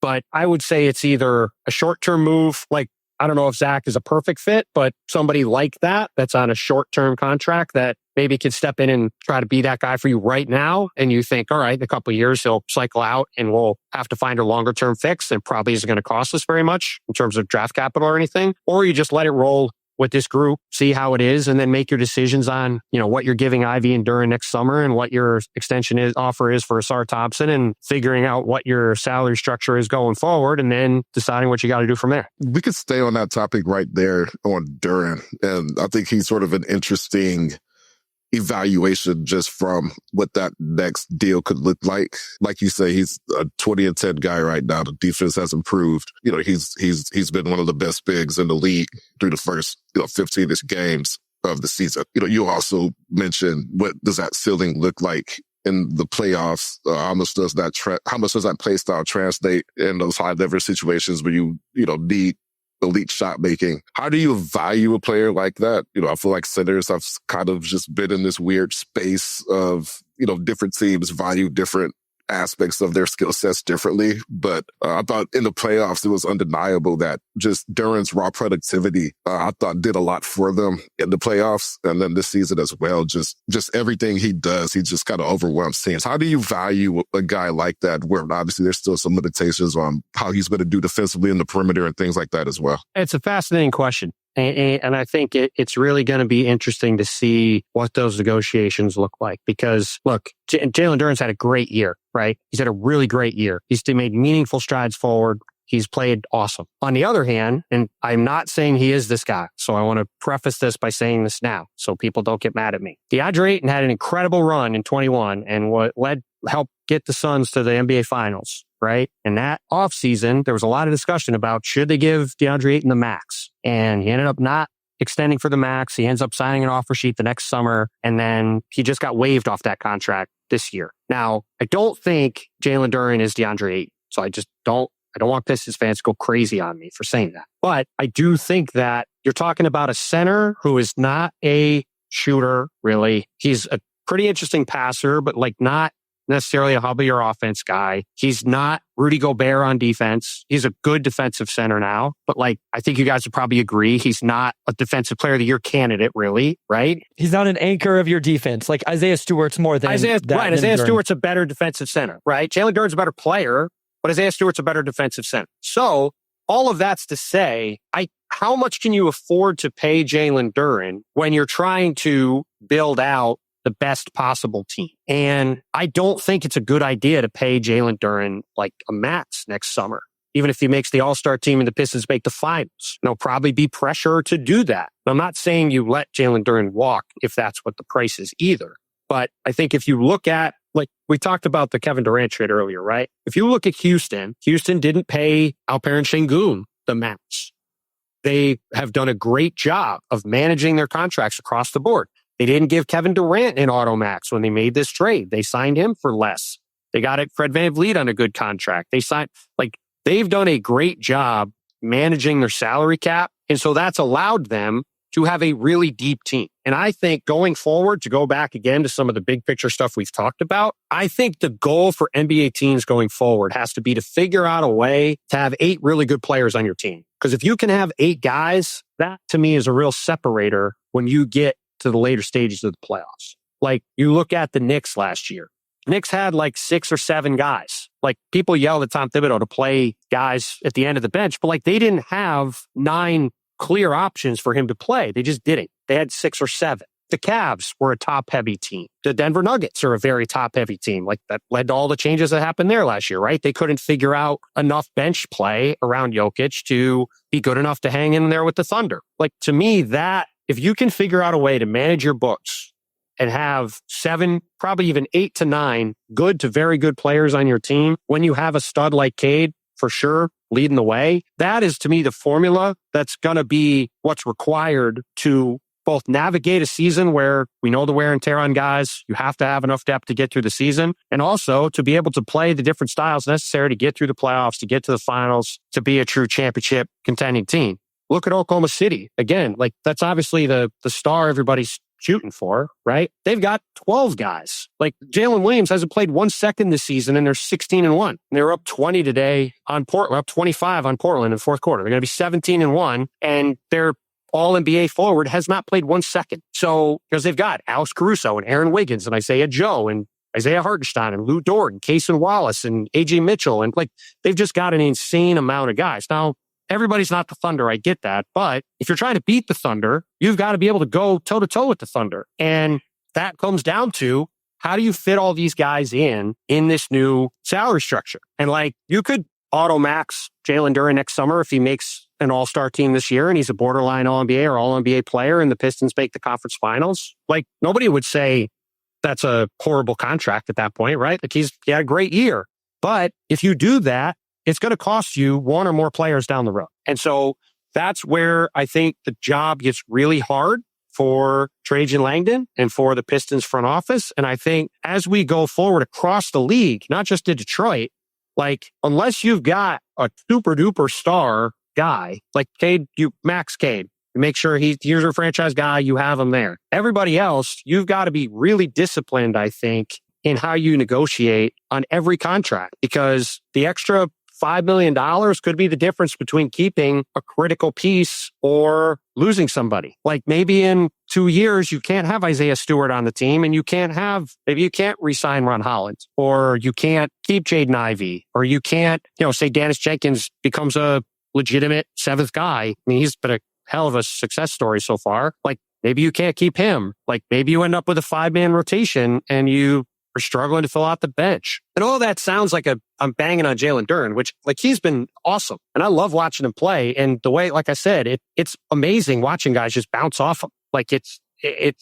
But I would say it's either a short-term move, like, I don't know if Zach is a perfect fit, but somebody like that, that's on a short-term contract that maybe can step in and try to be that guy for you right now. And you think, all right, in a couple of years, he'll cycle out and we'll have to find a longer-term fix and probably isn't going to cost us very much in terms of draft capital or anything. Or you just let it roll with this group, see how it is, and then make your decisions on, what you're giving Ivy and Duren next summer and what your offer is for Asar Thompson, and figuring out what your salary structure is going forward, and then deciding what you got to do from there. We could stay on that topic right there on Duren. And I think he's sort of an interesting evaluation just from what that next deal could look like. Like you say, he's a 20-10 guy right now. The defense has improved. He's been one of the best bigs in the league through the first 15-ish games of the season. You also mentioned, what does that ceiling look like in the playoffs? How much does that play style translate in those high leverage situations where you need elite shot making? How do you value a player like that? I feel like centers have kind of just been in this weird space of, different teams value different aspects of their skill sets differently. But I thought in the playoffs, it was undeniable that just Duren's raw productivity, I thought did a lot for them in the playoffs. And then this season as well, just everything he does, he just kind of overwhelms teams. How do you value a guy like that, where obviously there's still some limitations on how he's going to do defensively in the perimeter and things like that as well? It's a fascinating question. And I think it's really going to be interesting to see what those negotiations look like. Because, look, Jalen Duren's had a great year, right? He's had a really great year. He's made meaningful strides forward. He's played awesome. On the other hand, and I'm not saying he is this guy, so I want to preface this by saying this now so people don't get mad at me. DeAndre Ayton had an incredible run in 21 and helped get the Suns to the NBA Finals, right? And that offseason, there was a lot of discussion about, should they give DeAndre Ayton the max? And he ended up not extending for the max. He ends up signing an offer sheet the next summer, and then he just got waived off that contract this year. Now, I don't think Jalen Duren is DeAndre Ayton, so I don't want Pistons fans to go crazy on me for saying that. But I do think that you're talking about a center who is not a shooter, really. He's a pretty interesting passer, but not necessarily a hub of your offense guy. He's not Rudy Gobert on defense. He's a good defensive center now, but I think you guys would probably agree he's not a defensive player of the year candidate, really, right? He's not an anchor of your defense. Like Isaiah Stewart's more than that. Right, Isaiah Stewart's a better defensive center, right? Jalen Duren's a better player, but Isaiah Stewart's a better defensive center. So all of that's to say, how much can you afford to pay Jalen Duren when you're trying to build out the best possible team? And I don't think it's a good idea to pay Jalen Duren a max next summer, even if he makes the All-Star team and the Pistons make the finals. There'll probably be pressure to do that. I'm not saying you let Jalen Duren walk if that's what the price is either. But I think if you look at, we talked about the Kevin Durant trade earlier, right? If you look at Houston didn't pay Alperen Şengün the max. They have done a great job of managing their contracts across the board. They didn't give Kevin Durant an auto max when they made this trade. They signed him for less. They got Fred VanVleet on a good contract. They've done a great job managing their salary cap. And so that's allowed them to have a really deep team. And I think going forward, to go back again to some of the big picture stuff we've talked about, I think the goal for NBA teams going forward has to be to figure out a way to have 8 really good players on your team. Because if you can have 8 guys, that to me is a real separator when you get to the later stages of the playoffs. You look at the Knicks last year. Knicks had 6 or 7 guys. People yelled at Tom Thibodeau to play guys at the end of the bench, but they didn't have 9 clear options for him to play. They just didn't. They had 6 or 7. the Cavs were a top-heavy team. The Denver Nuggets are a very top-heavy team. Like, that led to all the changes that happened there last year, right? They couldn't figure out enough bench play around Jokic to be good enough to hang in there with the Thunder. Like, to me, that if you can figure out a way to manage your books and have 7, probably even 8 to 9 good to very good players on your team, when you have a stud like Cade, for sure, leading the way, that is, to me, the formula that's going to be what's required to both navigate a season where we know the wear and tear on guys, you have to have enough depth to get through the season, and also to be able to play the different styles necessary to get through the playoffs, to get to the finals, to be a true championship contending team. Look at Oklahoma City. Again, like, that's obviously the star everybody's shooting for, right? They've got 12 guys. Like, Jalen Williams hasn't played 1 second this season, and they're 16-1. And they were up 20 today on Portland, up 25 on Portland in the fourth quarter. They're going to be 17-1, and their all-NBA forward has not played 1 second. So, because they've got Alex Caruso and Aaron Wiggins and Isaiah Joe and Isaiah Hartenstein and Lou Dort and Cason Wallace and AJ Mitchell. And like, they've just got an insane amount of guys. Now, everybody's not the Thunder. I get that. But if you're trying to beat the Thunder, you've got to be able to go toe-to-toe with the Thunder. And that comes down to, how do you fit all these guys in this new salary structure? And like, you could auto max Jalen Duren next summer if he makes an all-star team this year and he's a borderline All-NBA or All-NBA player and the Pistons make the conference finals. Like, nobody would say that's a horrible contract at that point, right? Like, he had a great year. But if you do that, it's going to cost you one or more players down the road. And so that's where I think the job gets really hard for Trajan Langdon and for the Pistons front office. And I think as we go forward across the league, not just in Detroit, like, unless you've got a super duper star guy, like Cade, max Cade, make sure he's your franchise guy, you have him there. Everybody else, you've got to be really disciplined, I think, in how you negotiate on every contract, because the extra $5 million could be the difference between keeping a critical piece or losing somebody. Like, maybe in 2 years, you can't have Isaiah Stewart on the team and maybe you can't re-sign Ron Holland, or you can't keep Jaden Ivey, or you can't, say Dennis Jenkins becomes a legitimate 7th guy. I mean, he's been a hell of a success story so far. Like, maybe you can't keep him. Like, maybe you end up with a 5-man rotation and you are struggling to fill out the bench. And all that sounds like I'm banging on Jalen Duren, which, like, he's been awesome. And I love watching him play. And the way, like I said, it's amazing watching guys just bounce off him. Like,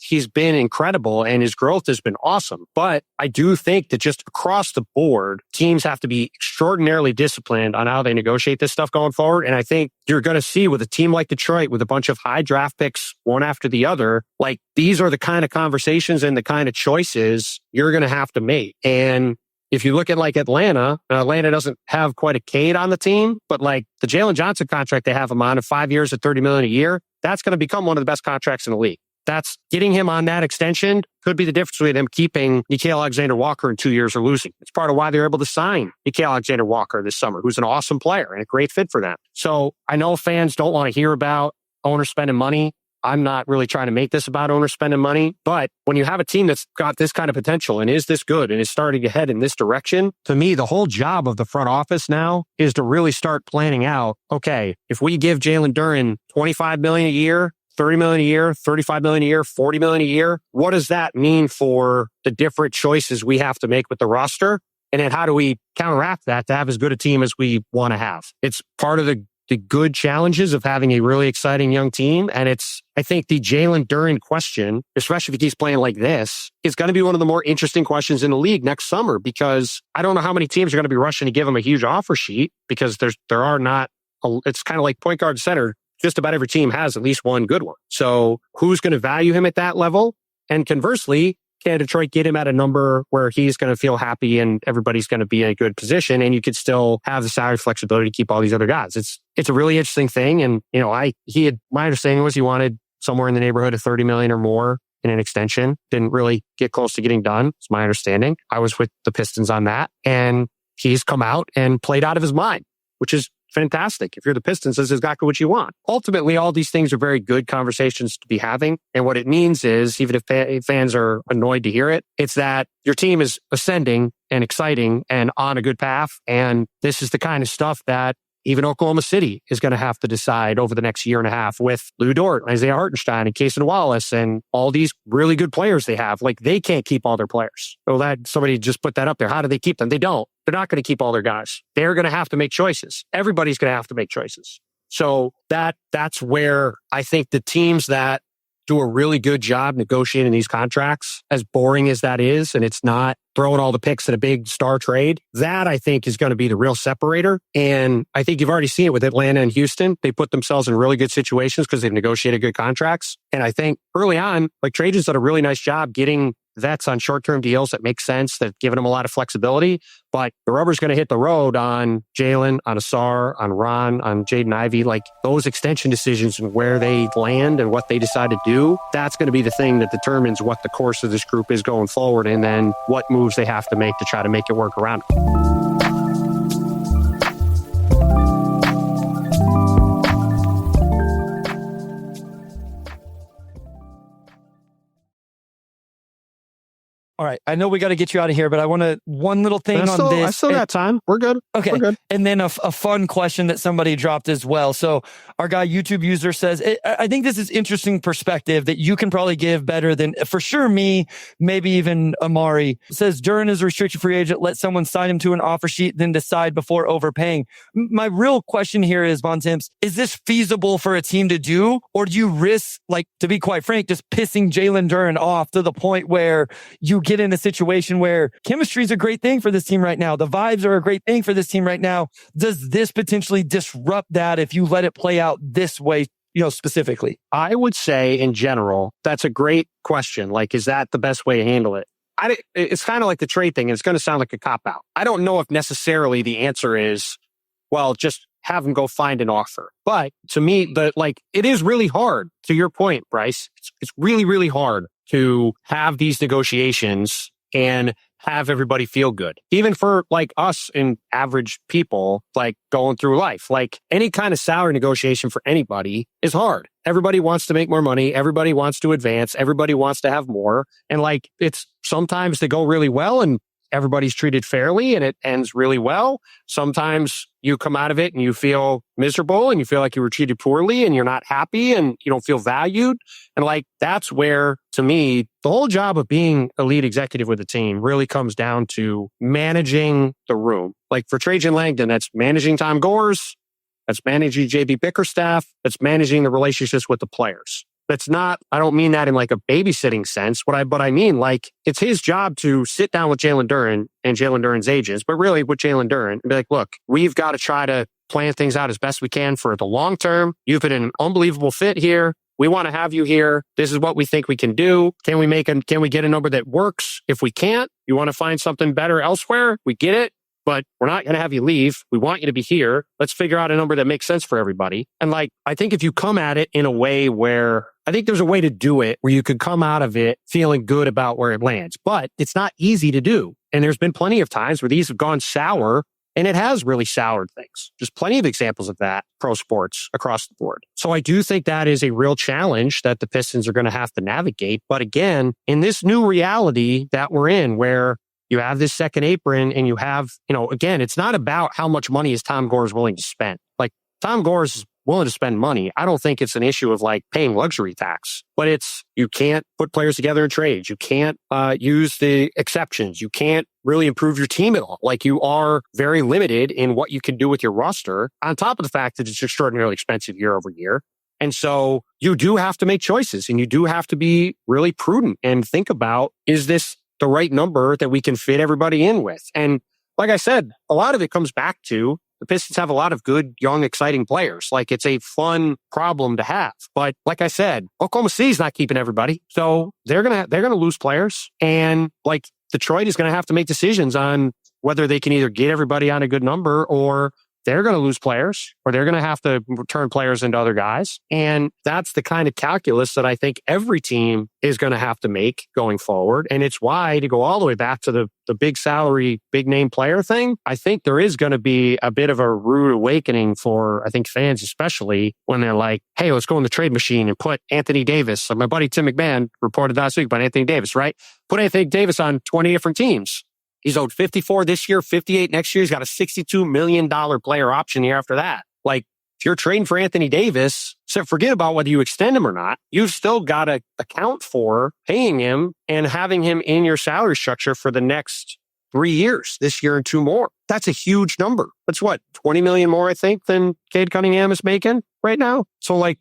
he's been incredible and his growth has been awesome. But I do think that just across the board, teams have to be extraordinarily disciplined on how they negotiate this stuff going forward. And I think you're going to see with a team like Detroit, with a bunch of high draft picks, one after the other, like, these are the kind of conversations and the kind of choices you're going to have to make. And if you look at like Atlanta doesn't have quite a Cade on the team, but like the Jalen Johnson contract they have him on of 5 years at $30 million a year, that's going to become one of the best contracts in the league. That's getting him on that extension could be the difference between them keeping Nickeil Alexander-Walker in 2 years or losing. It's part of why they're able to sign Nickeil Alexander-Walker this summer, who's an awesome player and a great fit for them. So I know fans don't want to hear about owners spending money. I'm not really trying to make this about owners spending money, but when you have a team that's got this kind of potential and is this good and is starting to head in this direction, to me, the whole job of the front office now is to really start planning out, okay, if we give Jalen Duren $25 million a year, $30 million a year, $35 million a year, $40 million a year, what does that mean for the different choices we have to make with the roster? And then how do we counteract that to have as good a team as we want to have? It's part of the good challenges of having a really exciting young team. And I think the Jalen Duren question, especially if he keeps playing like this, is going to be one of the more interesting questions in the league next summer, because I don't know how many teams are going to be rushing to give him a huge offer sheet, because there are not, it's kind of like point guard center. Just about every team has at least one good one. So who's going to value him at that level? And conversely, can Detroit get him at a number where he's going to feel happy and everybody's going to be in a good position, and you could still have the salary flexibility to keep all these other guys? It's a really interesting thing. And, my understanding was he wanted somewhere in the neighborhood of $30 million or more in an extension. Didn't really get close to getting done. It's my understanding. I was with the Pistons on that, and he's come out and played out of his mind, which is fantastic. If you're the Pistons, this is exactly what you want. Ultimately, all these things are very good conversations to be having. And what it means is, even if fans are annoyed to hear it, it's that your team is ascending and exciting and on a good path. And this is the kind of stuff that even Oklahoma City is going to have to decide over the next year and a half with Lou Dort, Isaiah Hartenstein, and Cason Wallace, and all these really good players they have. Like, they can't keep all their players. So that somebody just put that up there. How do they keep them? They don't. They're not going to keep all their guys. They're going to have to make choices. Everybody's going to have to make choices. So that's where I think the teams that do a really good job negotiating these contracts, as boring as that is, and it's not throwing all the picks in a big star trade, that I think is going to be the real separator. And I think you've already seen it with Atlanta and Houston. They put themselves in really good situations because they've negotiated good contracts. And I think early on, like, Trae just did a really nice job getting vets on short-term deals that make sense, that giving them a lot of flexibility. But the rubber's going to hit the road on Jalen, on Asar, on Ron, on Jaden Ivey. Like, those extension decisions and where they land and what they decide to do, that's going to be the thing that determines what the course of this group is going forward, and then what moves they have to make to try to make it work around it. All right. I know we got to get you out of here, but I want to, one little thing on this. I still got time. We're good. Okay. We're good. And then a fun question that somebody dropped as well. So our guy, YouTube user, says, I think this is interesting perspective that you can probably give better than, for sure, me, maybe even Amari. Says, Duren is a restricted free agent. Let someone sign him to an offer sheet, then decide before overpaying. My real question here is, Bontemps, is this feasible for a team to do? Or do you risk, like, to be quite frank, just pissing Jalen Duren off to the point where you get in a situation where chemistry is a great thing for this team right now? The vibes are a great thing for this team right now. Does this potentially disrupt that if you let it play out this way, specifically? I would say in general, that's a great question. Like, is that the best way to handle it? It's kind of like the trade thing. And it's going to sound like a cop-out. I don't know if necessarily the answer is, well, just have them go find an offer. But to me, it is really hard. To your point, Bryce, it's really, really hard to have these negotiations and have everybody feel good. Even for like us and average people, like, going through life, like, any kind of salary negotiation for anybody is hard. Everybody wants to make more money. Everybody wants to advance. Everybody wants to have more. And like, it's sometimes they go really well and everybody's treated fairly and it ends really well. Sometimes you come out of it and you feel miserable and you feel like you were treated poorly and you're not happy and you don't feel valued. And like, that's where, to me, the whole job of being a lead executive with a team really comes down to managing the room. Like, for Trajan Langdon, that's managing Tom Gores, that's managing JB Bickerstaff, that's managing the relationships with the players. That's not, I don't mean that in like a babysitting sense. But I mean, like, it's his job to sit down with Jalen Duren and Jalen Duren's agents, but really with Jalen Duren, and be like, look, we've got to try to plan things out as best we can for the long term. You've been an unbelievable fit here. We want to have you here. This is what we think we can do. Can we get a number that works? If we can't, you want to find something better elsewhere? We get it. But we're not going to have you leave. We want you to be here. Let's figure out a number that makes sense for everybody. And like, I think if you come at it in a way where, I think there's a way to do it where you could come out of it feeling good about where it lands, but it's not easy to do. And there's been plenty of times where these have gone sour and it has really soured things. Just plenty of examples of that, pro sports across the board. So I do think that is a real challenge that the Pistons are going to have to navigate. But again, in this new reality that we're in, where you have this second apron and you have, again, it's not about how much money is Tom Gores willing to spend. Like, Tom Gores is willing to spend money. I don't think it's an issue of like paying luxury tax, but it's, you can't put players together in trades. You can't use the exceptions. You can't really improve your team at all. Like, you are very limited in what you can do with your roster, on top of the fact that it's extraordinarily expensive year over year. And so you do have to make choices, and you do have to be really prudent and think about, is this the right number that we can fit everybody in with? And like I said, a lot of it comes back to the Pistons have a lot of good, young, exciting players. Like, it's a fun problem to have. But like I said, Oklahoma City's not keeping everybody. So they're going to lose players. And like, Detroit is going to have to make decisions on whether they can either get everybody on a good number, or they're going to lose players, or they're going to have to turn players into other guys. And that's the kind of calculus that I think every team is going to have to make going forward. And it's why, to go all the way back to the big salary, big name player thing, I think there is going to be a bit of a rude awakening for, I think, fans, especially when they're like, hey, let's go in the trade machine and put Anthony Davis. My buddy Tim McMahon reported last week about Anthony Davis, right? Put Anthony Davis on 20 different teams. He's owed 54 this year, 58 next year. He's got a $62 million player option year after that. Like, if you're trading for Anthony Davis, so forget about whether you extend him or not. You've still got to account for paying him and having him in your salary structure for the next 3 years, this year and 2 more. That's a huge number. That's what, 20 million more, I think, than Cade Cunningham is making right now. So I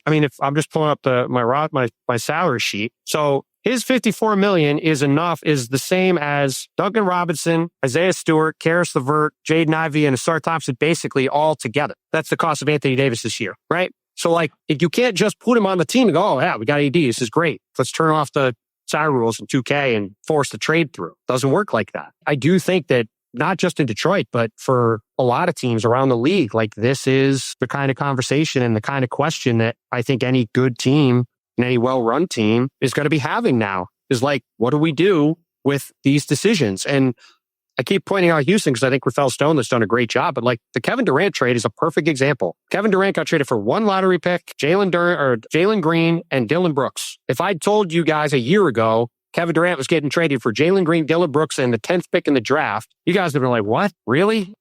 mean, if I'm just pulling up my salary sheet. So his 54 million is the same as Duncan Robinson, Isaiah Stewart, Karis LeVert, Jaden Ivey, and Asar Thompson basically all together. That's the cost of Anthony Davis this year, right? So you can't just put him on the team and go, oh yeah, we got AD. This is great. Let's turn off the salary rules in 2K and force the trade through. Doesn't work like that. I do think that not just in Detroit, but for a lot of teams around the league, like this is the kind of conversation and the kind of question that I think any good team and any well-run team is going to be having now is like, what do we do with these decisions? And I keep pointing out Houston because I think Rafael Stone has done a great job, but like the Kevin Durant trade is a perfect example. Kevin Durant got traded for 1 lottery pick, Jalen Green, and Dylan Brooks. If I'd told you guys a year ago Kevin Durant was getting traded for Jalen Green, Dylan Brooks, and the 10th pick in the draft, you guys would have been like, what? Really?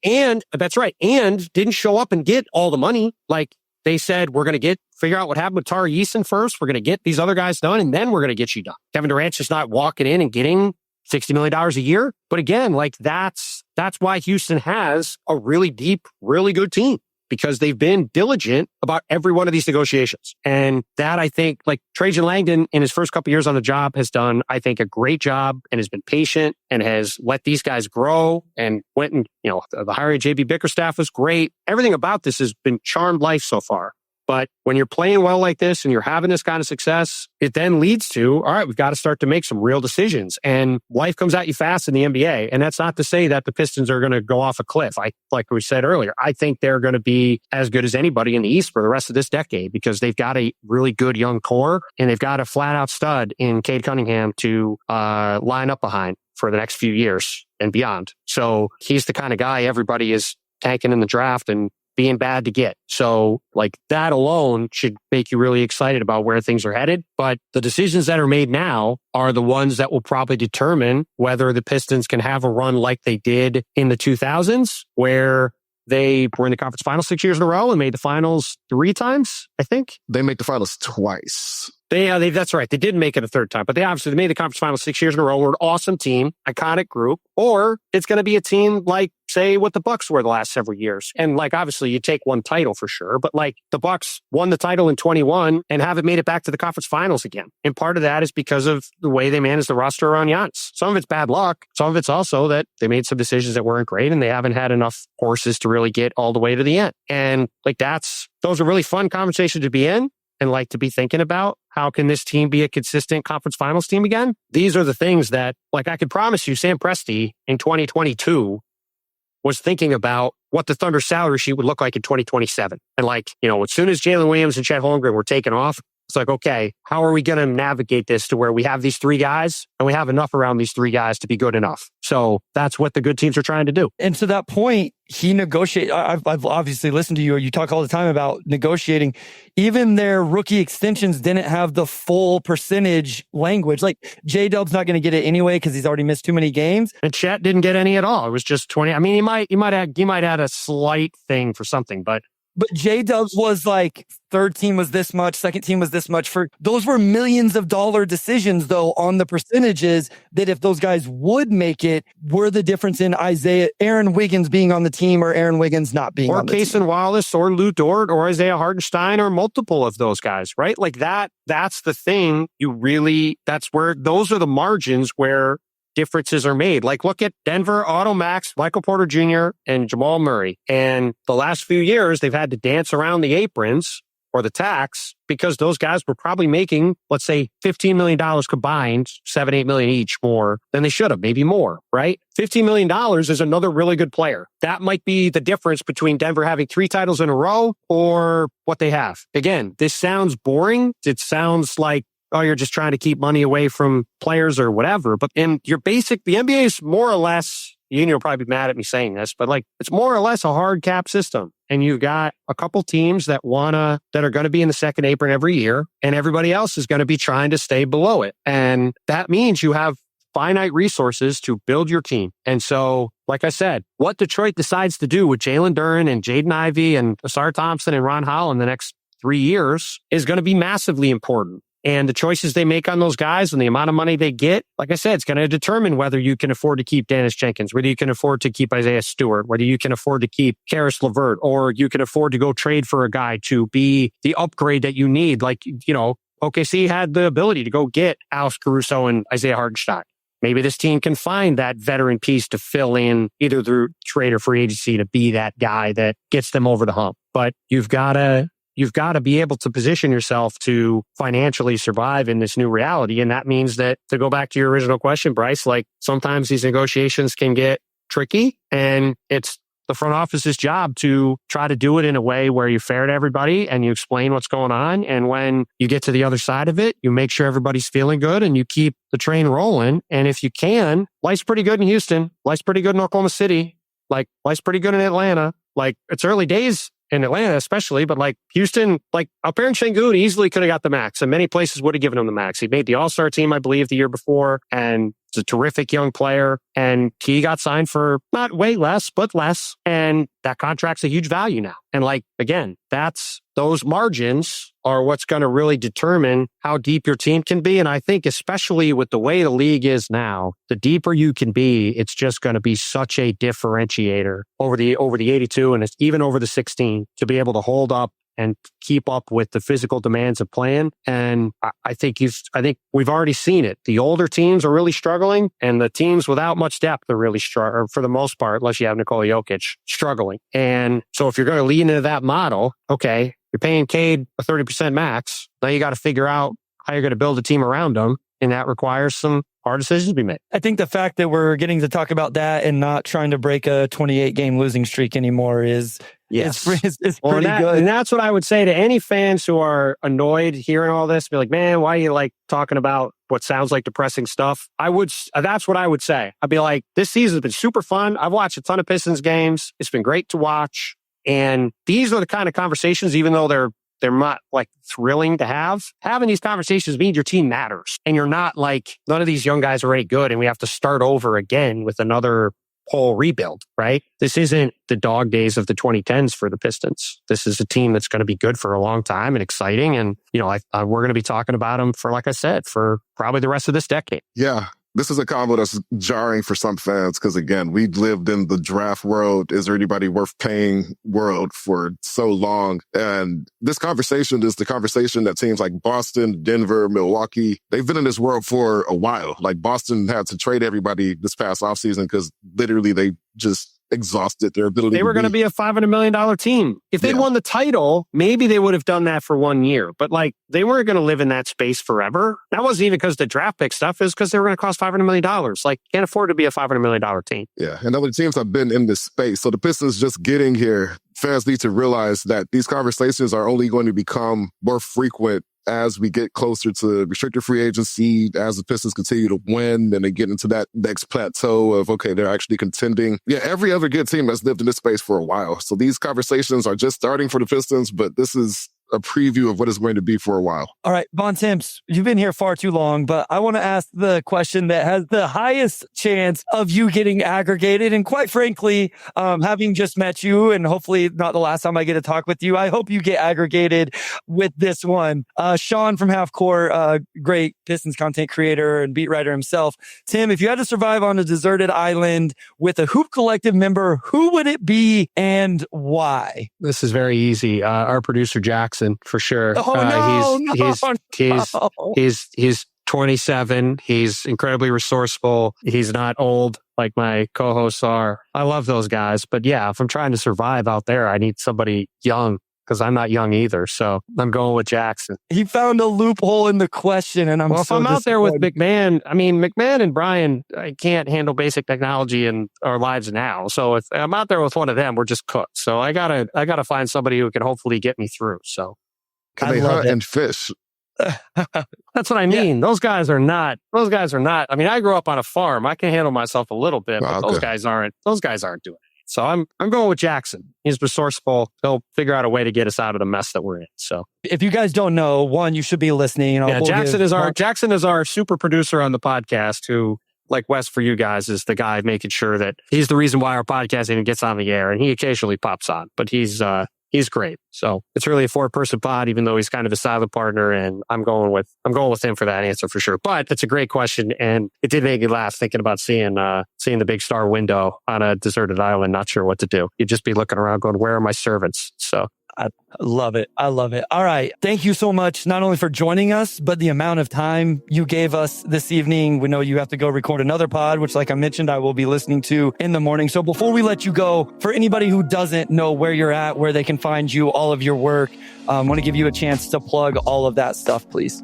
And that's right. And didn't show up and get all the money. Like they said, we're going to figure out what happened with Tari Eason first. We're going to get these other guys done, and then we're going to get you done. Kevin Durant's just not walking in and getting $60 million a year. But again, like that's why Houston has a really deep, really good team, because they've been diligent about every one of these negotiations. And that, I think, like Trajan Langdon in his first couple years on the job has done, I think, a great job and has been patient and has let these guys grow and went and, the hiring of JB Bickerstaff was great. Everything about this has been charmed life so far. But when you're playing well like this and you're having this kind of success, it then leads to, all right, we've got to start to make some real decisions. And life comes at you fast in the NBA. And that's not to say that the Pistons are going to go off a cliff. Like we said earlier, I think they're going to be as good as anybody in the East for the rest of this decade because they've got a really good young core and they've got a flat out stud in Cade Cunningham to line up behind for the next few years and beyond. So he's the kind of guy everybody is tanking in the draft and being bad to get. So like that alone should make you really excited about where things are headed. But the decisions that are made now are the ones that will probably determine whether the Pistons can have a run like they did in the 2000s, where they were in the conference finals 6 years in a row and made the finals 3 times, I think. They make the finals twice. That's right. They didn't make it a 3rd time, but they made the conference finals 6 years in a row. We're an awesome team, iconic group, or it's going to be a team like, say, what the Bucks were the last several years. And like, obviously you take one title for sure, but like the Bucks won the title in 21 and haven't made it back to the conference finals again. And part of that is because of the way they managed the roster around Giannis. Some of it's bad luck. Some of it's also that they made some decisions that weren't great and they haven't had enough horses to really get all the way to the end. And like those are really fun conversations to be in. And like to be thinking about how can this team be a consistent conference finals team again? These are the things that, like, I could promise you, Sam Presti in 2022 was thinking about what the Thunder salary sheet would look like in 2027. And like, as soon as Jalen Williams and Chet Holmgren were taken off, it's like, okay, how are we going to navigate this to where we have these 3 guys and we have enough around these 3 guys to be good enough? So that's what the good teams are trying to do. And to that point, he negotiated. I've obviously listened to you. You talk all the time about negotiating. Even their rookie extensions didn't have the full percentage language. Like J-Dub's not going to get it anyway because he's already missed too many games. And Chet didn't get any at all. It was just 20. I mean, he might add a slight thing for something, But J-Dubs was like, 3rd team was this much, 2nd team was this much. Those were millions of dollar decisions, though, on the percentages that if those guys would make it, were the difference in Aaron Wiggins being on the team or Aaron Wiggins not being on the team. Or Cason Wallace or Lou Dort or Isaiah Hartenstein or multiple of those guys, right? Like that's the thing that's where those are the margins where differences are made. Like look at Denver, Otto Max, Michael Porter Jr., and Jamal Murray. And the last few years, they've had to dance around the aprons or the tax because those guys were probably making, let's say, $15 million combined, $7-8 million each more than they should have, maybe more, right? $15 million is another really good player. That might be the difference between Denver having 3 titles in a row or what they have. Again, this sounds boring. It sounds like, oh, you're just trying to keep money away from players or whatever. But the NBA is more or less, you'll probably be mad at me saying this, but like it's more or less a hard cap system. And you've got a couple teams that are going to be in the second apron every year, and everybody else is going to be trying to stay below it. And that means you have finite resources to build your team. And so, like I said, what Detroit decides to do with Jalen Duren and Jaden Ivey and Asar Thompson and Ron Holland the next 3 years is going to be massively important. And the choices they make on those guys and the amount of money they get, like I said, it's going to determine whether you can afford to keep Dennis Jenkins, whether you can afford to keep Isaiah Stewart, whether you can afford to keep Karis LeVert, or you can afford to go trade for a guy to be the upgrade that you need. Like, OKC had the ability to go get Alex Caruso and Isaiah Hartenstein. Maybe this team can find that veteran piece to fill in either through trade or free agency to be that guy that gets them over the hump. But you've got to be able to position yourself to financially survive in this new reality. And that means that, to go back to your original question, Bryce, like sometimes these negotiations can get tricky, and it's the front office's job to try to do it in a way where you're fair to everybody and you explain what's going on. And when you get to the other side of it, you make sure everybody's feeling good and you keep the train rolling. And if you can, life's pretty good in Houston. Life's pretty good in Oklahoma City. Like, life's pretty good in Atlanta. Like, it's early days in Atlanta, especially, but like Houston, like Alperen Sengun easily could have got the max, and many places would have given him the max. He made the All-Star team, I believe, the year before, and he's a terrific young player. And he got signed for not way less, but less. And that contract's a huge value now. And like, again, those margins are what's going to really determine how deep your team can be. And I think especially with the way the league is now, the deeper you can be, it's just going to be such a differentiator over the 82 and it's even over the 16 to be able to hold up and keep up with the physical demands of playing. And I think we've already seen it. The older teams are really struggling, and the teams without much depth are really struggling, for the most part, unless you have Nikola Jokic, struggling. And so if you're going to lean into that model, okay, you're paying Cade a 30% max. Now you got to figure out how you're going to build a team around them. And that requires some hard decisions to be made. I think the fact that we're getting to talk about that and not trying to break a 28-game losing streak anymore is pretty good. And that's what I would say to any fans who are annoyed hearing all this. Be like, man, why are you like talking about what sounds like depressing stuff? That's what I would say. I'd be like, this season's been super fun. I've watched a ton of Pistons games. It's been great to watch. And these are the kind of conversations, even though they're not like thrilling to have. Having these conversations means your team matters. And you're not like, none of these young guys are any good and we have to start over again with another whole rebuild, right? This isn't the dog days of the 2010s for the Pistons. This is a team that's going to be good for a long time and exciting. And, we're going to be talking about them for, like I said, for probably the rest of this decade. Yeah. This is a combo that's jarring for some fans because, again, we lived in the draft world. Is there anybody worth paying world for so long? And this conversation is the conversation that teams like Boston, Denver, Milwaukee, they've been in this world for a while. Like Boston had to trade everybody this past offseason because literally they just exhausted their ability. They were going to be a $500 million team. If they'd won the title, maybe they would have done that for 1 year. But like, they weren't going to live in that space forever. That wasn't even because the draft pick stuff, is because they were going to cost $500 million. Like, can't afford to be a $500 million team. Yeah, and other teams have been in this space. So the Pistons just getting here, fans need to realize that these conversations are only going to become more frequent as we get closer to restricted free agency, as the Pistons continue to win and they get into that next plateau of, okay, they're actually contending. Yeah, every other good team has lived in this space for a while. So these conversations are just starting for the Pistons, but this is a preview of what it's going to be for a while. All right, Bontemps, you've been here far too long, but I want to ask the question that has the highest chance of you getting aggregated. And quite frankly, having just met you, and hopefully not the last time I get to talk with you, I hope you get aggregated with this one. Sean from Half Court, great Pistons content creator and beat writer himself. Tim, if you had to survive on a deserted island with a Hoop Collective member, who would it be and why? This is very easy. Our producer, Jackson, for sure. He's 27. He's incredibly resourceful. He's not old like my co-hosts are. I love those guys. But yeah, if I'm trying to survive out there, I need somebody young, because I'm not young either. So I'm going with Jackson. He found a loophole in the question, and if I'm out there with McMahon, McMahon and Brian, I can't handle basic technology in our lives now. So if I'm out there with one of them, we're just cooked. So I gotta find somebody who can hopefully get me through. So can they hunt and fish? That's what I mean. Yeah. Those guys are not. I mean, I grew up on a farm. I can handle myself a little bit, but those guys aren't doing it. So I'm going with Jackson. He's resourceful. He'll figure out a way to get us out of the mess that we're in. So if you guys don't know, one, you should be listening. Jackson is our super producer on the podcast who like Wes for you guys is the guy making sure that he's the reason why our podcast even gets on the air, and he occasionally pops on, but he's great. So it's really a 4-person pod, even though he's kind of a silent partner, and I'm going with him for that answer for sure. But it's a great question, and it did make me laugh thinking about seeing the Big Star window on a deserted island, not sure what to do. You'd just be looking around going, where are my servants? So I love it. I love it. All right. Thank you so much, not only for joining us, but the amount of time you gave us this evening. We know you have to go record another pod, which, like I mentioned, I will be listening to in the morning. So before we let you go, for anybody who doesn't know where you're at, where they can find you, all of your work, I want to give you a chance to plug all of that stuff, please.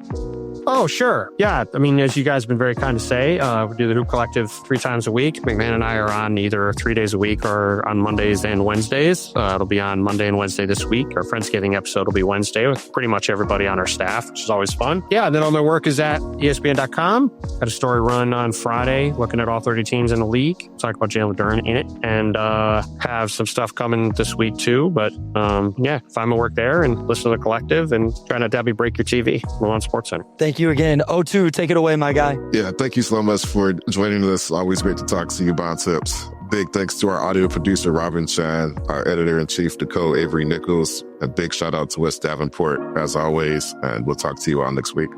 Oh, sure. Yeah. I mean, as you guys have been very kind to say, we do the Hoop Collective 3 times a week. McMahon and I are on either 3 days a week or on Mondays and Wednesdays. It'll be on Monday and Wednesday this week. Our Friendsgiving episode will be Wednesday with pretty much everybody on our staff, which is always fun. Yeah. Then all my work is at ESPN.com. Got a story run on Friday looking at all 30 teams in the league. Talk about Jalen Duren in it, and have some stuff coming this week too. But yeah, find my work there and listen to the Collective and try not to have me break your TV. We're on SportsCenter. Thank you again. O2, take it away, my guy. Yeah, thank you so much for joining us. Always great to talk to you, Bontemps. Big thanks to our audio producer, Robin Chan, our editor-in-chief, Nicole Avery Nichols, and big shout out to Wes Davenport, as always. And we'll talk to you all next week.